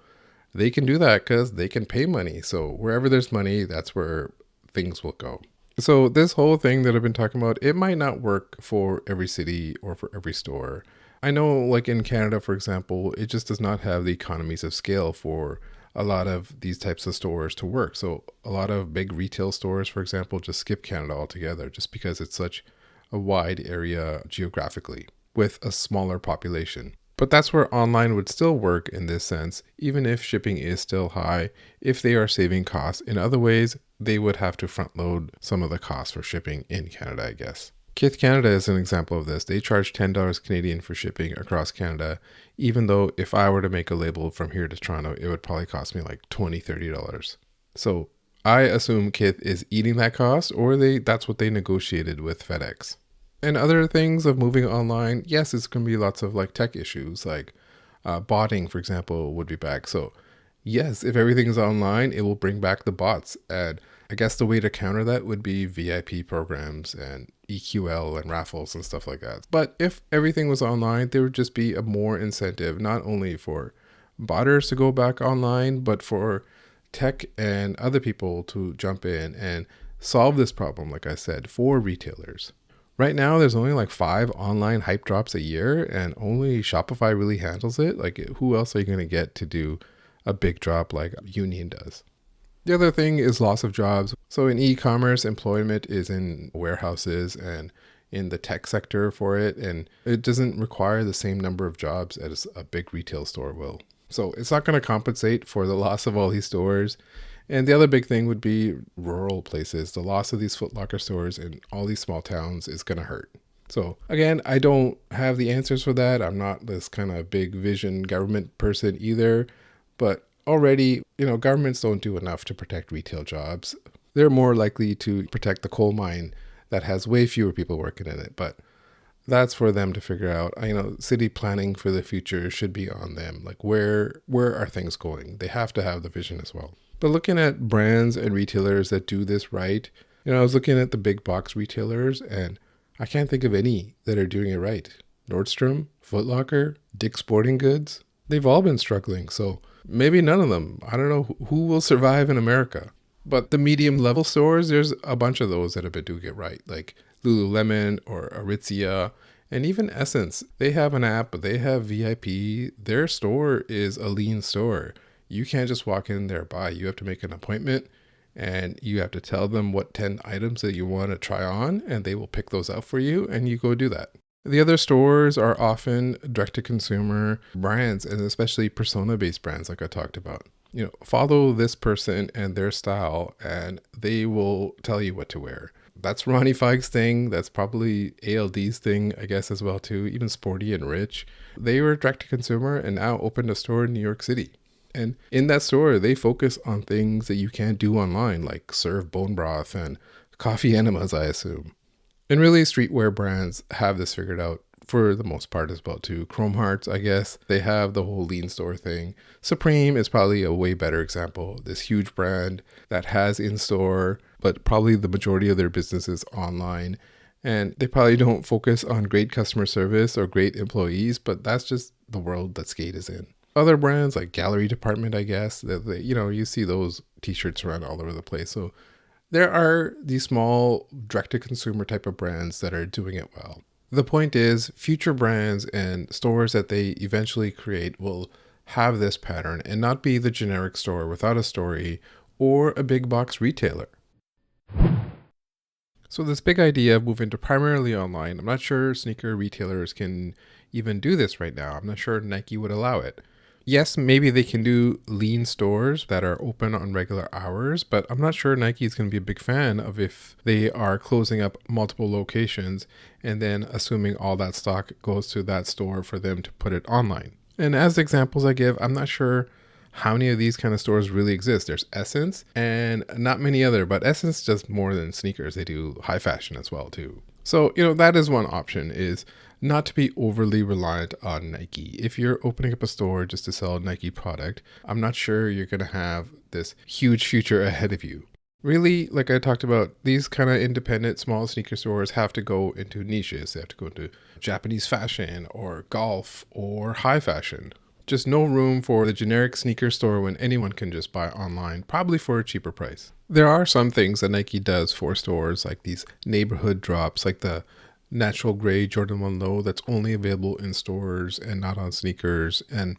Speaker 2: they can do that because they can pay money. So wherever there's money, that's where things will go. So this whole thing that I've been talking about, it might not work for every city or for every store. I know like in Canada, for example, it just does not have the economies of scale for a lot of these types of stores to work. So a lot of big retail stores, for example, just skip Canada altogether just because it's such a wide area geographically with a smaller population. But that's where online would still work in this sense, even if shipping is still high. If they are saving costs in other ways, they would have to front load some of the costs for shipping in Canada, I guess. Kith Canada is an example of this. They charge $10 Canadian for shipping across Canada, even though if I were to make a label from here to Toronto, it would probably cost me like $20, $30. So I assume Kith is eating that cost, or that's what they negotiated with FedEx. And other things of moving online, yes, it's going to be lots of like tech issues, like botting, for example, would be back. So yes, if everything is online, it will bring back the bots. And I guess the way to counter that would be VIP programs and EQL and raffles and stuff like that. But if everything was online, there would just be a more incentive, not only for botters to go back online, but for tech and other people to jump in and solve this problem, like I said, for retailers. Right now, there's only like 5 online hype drops a year, and only Shopify really handles it. Like, who else are you going to get to do a big drop like Union does? The other thing is loss of jobs. So in e-commerce, employment is in warehouses and in the tech sector for it, and it doesn't require the same number of jobs as a big retail store will. So it's not going to compensate for the loss of all these stores. And the other big thing would be rural places. The loss of these Foot Locker stores in all these small towns is going to hurt. So again, I don't have the answers for that. I'm not this kind of big vision government person either. But already, governments don't do enough to protect retail jobs. They're more likely to protect the coal mine that has way fewer people working in it. But that's for them to figure out. City planning for the future should be on them. Like where are things going? They have to have the vision as well. But looking at brands and retailers that do this right, I was looking at the big box retailers and I can't think of any that are doing it right. Nordstrom, Foot Locker, Dick's Sporting Goods, they've all been struggling. So maybe none of them. I don't know who will survive in America. But the medium level stores, there's a bunch of those that have been doing it right. Like Lululemon or Aritzia and even Essence. They have an app, but they have VIP. Their store is a lean store. You can't just walk in there buy. You have to make an appointment and you have to tell them what 10 items that you want to try on and they will pick those out for you and you go do that. The other stores are often direct-to-consumer brands and especially persona-based brands like I talked about. Follow this person and their style and they will tell you what to wear. That's Ronnie Fike's thing. That's probably ALD's thing, I guess, as well too. Even Sporty and Rich. They were direct-to-consumer and now opened a store in New York City. And in that store, they focus on things that you can't do online, like serve bone broth and coffee enemas, I assume. And really, streetwear brands have this figured out for the most part as well too. Chrome Hearts, I guess, they have the whole lean store thing. Supreme is probably a way better example. This huge brand that has in-store, but probably the majority of their business is online. And they probably don't focus on great customer service or great employees, but that's just the world that Skate is in. Other brands like Gallery Department, I guess, that you see those t-shirts around all over the place. So there are these small direct-to-consumer type of brands that are doing it well. The point is, future brands and stores that they eventually create will have this pattern and not be the generic store without a story or a big box retailer. So this big idea of moving to primarily online, I'm not sure sneaker retailers can even do this right now. I'm not sure Nike would allow it. Yes, maybe they can do lean stores that are open on regular hours, but I'm not sure Nike is going to be a big fan of if they are closing up multiple locations and then assuming all that stock goes to that store for them to put it online. And as examples I give, I'm not sure how many of these kind of stores really exist. There's Essence and not many other, but Essence does more than sneakers. They do high fashion as well too. So, that is one option, is not to be overly reliant on Nike. If you're opening up a store just to sell a Nike product, I'm not sure you're going to have this huge future ahead of you. Really, like I talked about, these kind of independent small sneaker stores have to go into niches. They have to go into Japanese fashion or golf or high fashion. Just no room for the generic sneaker store when anyone can just buy online, probably for a cheaper price. There are some things that Nike does for stores, like these neighborhood drops, like the natural gray Jordan 1 Low that's only available in stores and not on sneakers, and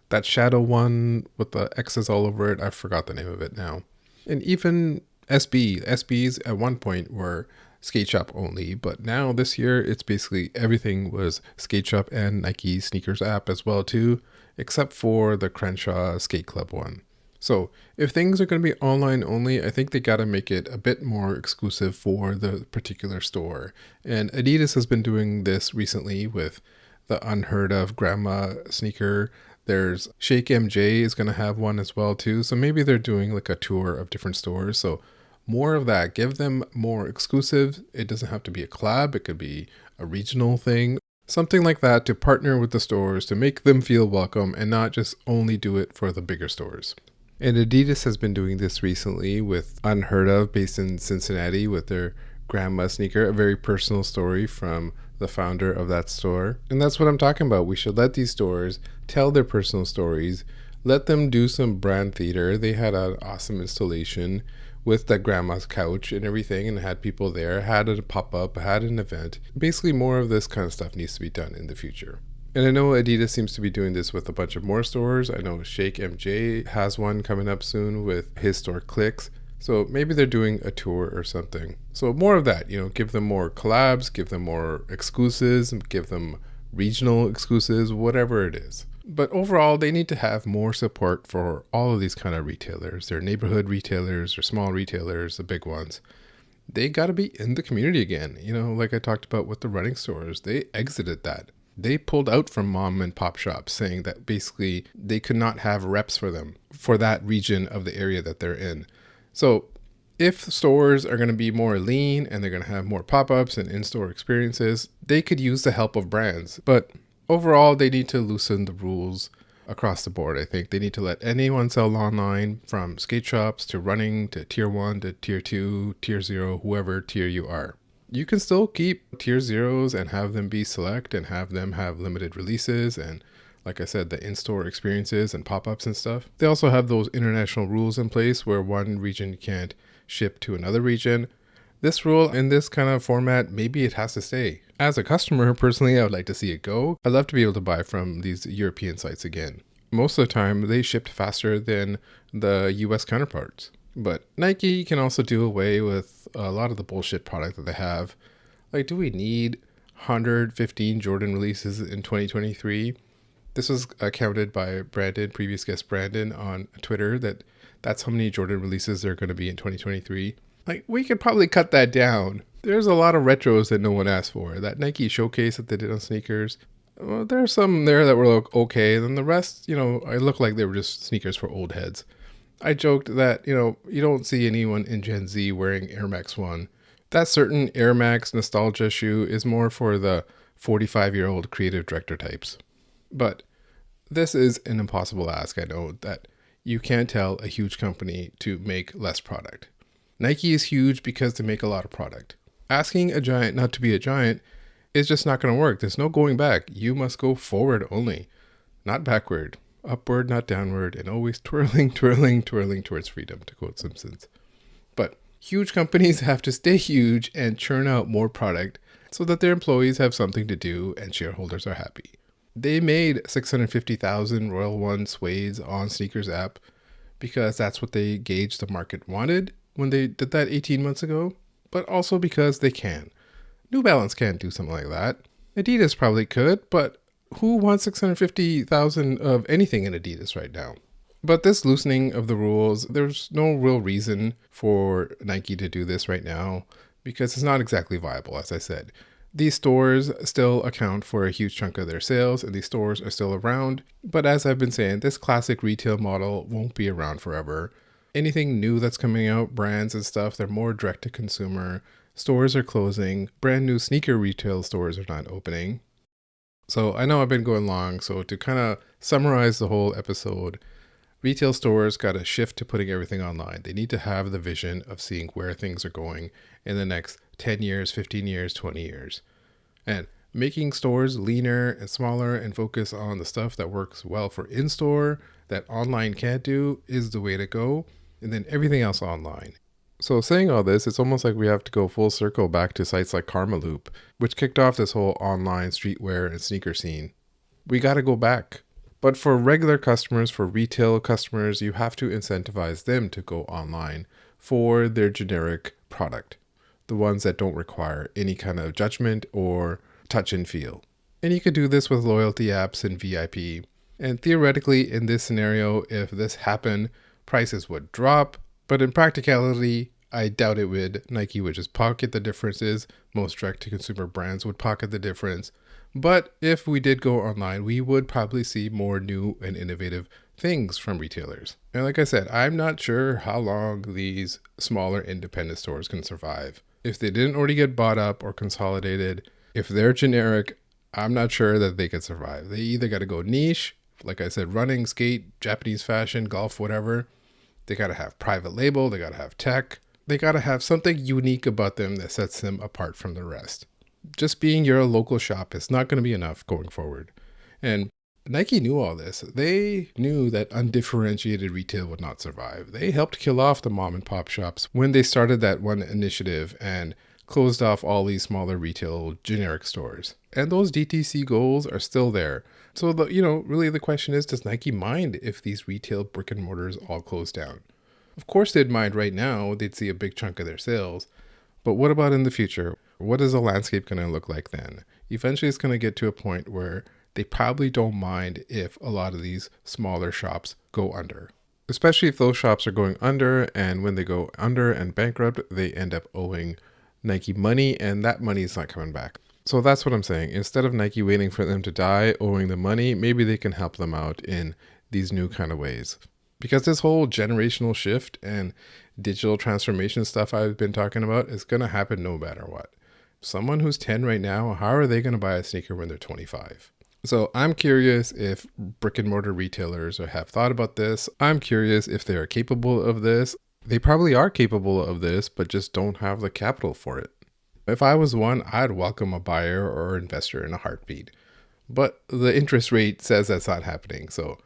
Speaker 2: that shadow one with the X's all over it. I forgot the name of it now. And even SBs at one point were skate shop only, but now this year it's basically everything was skate shop and Nike sneakers app as well too, except for the Crenshaw Skate Club one. So if things are going to be online only, I think they got to make it a bit more exclusive for the particular store. And Adidas has been doing this recently with the unheard of grandma sneaker. There's Shake MJ is going to have one as well too. So maybe they're doing like a tour of different stores. So more of that. Give them more exclusives. It doesn't have to be a collab. It could be a regional thing. Something like that to partner with the stores to make them feel welcome and not just only do it for the bigger stores. And Adidas has been doing this recently with Unheard Of based in Cincinnati with their grandma sneaker, a very personal story from the founder of that store. And that's what I'm talking about. We should let these stores tell their personal stories, let them do some brand theater. They had an awesome installation with that grandma's couch and everything, and had people there, had a pop-up, had an event. Basically, more of this kind of stuff needs to be done in the future. And I know Adidas seems to be doing this with a bunch of more stores. I know Shake MJ has one coming up soon with his store Clicks. So maybe they're doing a tour or something. So more of that, give them more collabs, give them more exclusives, give them regional exclusives, whatever it is. But overall, they need to have more support for all of these kind of retailers. Their neighborhood retailers or small retailers, the big ones. They got to be in the community again. Like I talked about with the running stores, they exited that. They pulled out from mom and pop shops saying that basically they could not have reps for them for that region of the area that they're in. So if stores are going to be more lean and they're going to have more pop-ups and in-store experiences, they could use the help of brands. But overall, they need to loosen the rules across the board. I think they need to let anyone sell online, from skate shops to running to tier 1 to tier 2, tier 0, whoever tier you are. You can still keep tier 0s and have them be select and have them have limited releases and, like I said, the in-store experiences and pop-ups and stuff. They also have those international rules in place where one region can't ship to another region. This rule in this kind of format, maybe it has to stay. As a customer, personally, I would like to see it go. I'd love to be able to buy from these European sites again. Most of the time, they shipped faster than the US counterparts. But Nike can also do away with a lot of the bullshit product that they have. Like, do we need 115 Jordan releases in 2023? This was accounted by Brandon, previous guest Brandon, on Twitter, that's how many Jordan releases there are going to be in 2023. Like, we could probably cut that down. There's a lot of retros that no one asked for. That Nike showcase that they did on sneakers, well, there are some there that were okay. Then the rest, I look like they were just sneakers for old heads. I joked that, you don't see anyone in Gen Z wearing Air Max 1. That certain Air Max nostalgia shoe is more for the 45-year-old creative director types. But this is an impossible ask. I know that you can't tell a huge company to make less product. Nike is huge because they make a lot of product. Asking a giant not to be a giant is just not going to work. There's no going back. You must go forward only, not backward. Upward, not downward, and always twirling towards freedom, to quote Simpsons. But huge companies have to stay huge and churn out more product so that their employees have something to do and shareholders are happy. They made 650,000 Royal One suedes on Sneakers app because that's what they gauged the market wanted when they did that 18 months ago, but also because they can. New Balance can't do something like that. Adidas probably could, but who wants 650,000 of anything in Adidas right now? But this loosening of the rules, there's no real reason for Nike to do this right now because it's not exactly viable, as I said. These stores still account for a huge chunk of their sales and these stores are still around. But as I've been saying, this classic retail model won't be around forever. Anything new that's coming out, brands and stuff, they're more direct to consumer. Stores are closing. Brand new sneaker retail stores are not opening. So I know I've been going long. So to kind of summarize the whole episode, Retail stores got to shift to putting everything online. They need to have the vision of seeing where things are going in the next 10 years, 15 years, 20 years. And making stores leaner and smaller and focus on the stuff that works well for in-store that online can't do is the way to go. And then everything else online. So saying all this, it's almost like we have to go full circle back to sites like Karma Loop, which kicked off this whole online streetwear and sneaker scene. We got to go back. But for regular customers, for retail customers, you have to incentivize them to go online for their generic product, the ones that don't require any kind of judgment or touch and feel. And you could do this with loyalty apps and VIP. And theoretically, in this scenario, if this happened, prices would drop. But in practicality, I doubt it would. Nike would just pocket the differences. Most direct-to-consumer brands would pocket the difference. But if we did go online, we would probably see more new and innovative things from retailers. And like I said, I'm not sure how long these smaller independent stores can survive. If they didn't already get bought up or consolidated, if they're generic, I'm not sure that they could survive. They either got to go niche, like I said, running, skate, Japanese fashion, golf, whatever. They got to have private label. They got to have tech. They got to have something unique about them that sets them apart from the rest. Just being your local shop is not going to be enough going forward. And Nike knew all this. They knew that undifferentiated retail would not survive. They helped kill off the mom and pop shops when they started that one initiative and closed off all these smaller retail generic stores. And those DTC goals are still there. So, really the question is, does Nike mind if these retail brick and mortars all close down? Of course they'd mind right now. They'd see a big chunk of their sales. But what about in the future? What is the landscape going to look like then? Eventually it's going to get to a point where they probably don't mind if a lot of these smaller shops go under. Especially if those shops are going under, and when they go under and bankrupt, they end up owing Nike money, and that money is not coming back. So that's what I'm saying. Instead of Nike waiting for them to die, owing the money, maybe they can help them out in these new kind of ways. Because this whole generational shift and digital transformation stuff I've been talking about is going to happen no matter what. Someone who's 10 right now, how are they going to buy a sneaker when they're 25? So I'm curious if brick and mortar retailers have thought about this. I'm curious if they are capable of this. They probably are capable of this, but just don't have the capital for it. If I was one, I'd welcome a buyer or investor in a heartbeat. But the interest rate says that's not happening. So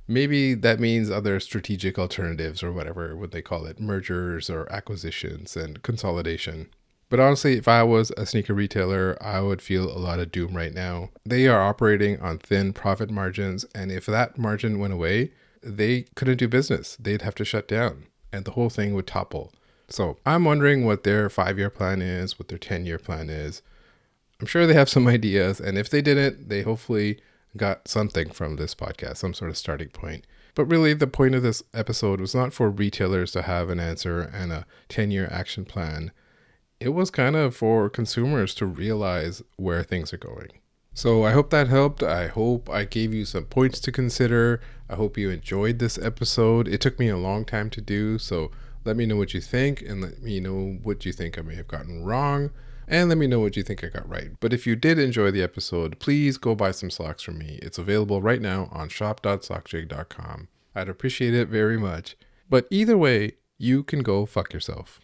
Speaker 2: maybe that means other strategic alternatives or whatever would they call it, mergers or acquisitions and consolidation. But honestly, if I was a sneaker retailer, I would feel a lot of doom right now. They are operating on thin profit margins, and if that margin went away, they couldn't do business. They'd have to shut down, and the whole thing would topple. So I'm wondering what their 5-year plan is, what their 10-year plan is. I'm sure they have some ideas, and if they didn't, they hopefully got something from this podcast, some sort of starting point. But really, the point of this episode was not for retailers to have an answer and a 10-year action plan. It was kind of for consumers to realize where things are going. So I hope that helped. I hope I gave you some points to consider. I hope you enjoyed this episode. It took me a long time to do, so let me know what you think, and let me know what you think I may have gotten wrong, and let me know what you think I got right. But if you did enjoy the episode, please go buy some socks from me. It's available right now on shop.sockjig.com. I'd appreciate it very much. But either way, you can go fuck yourself.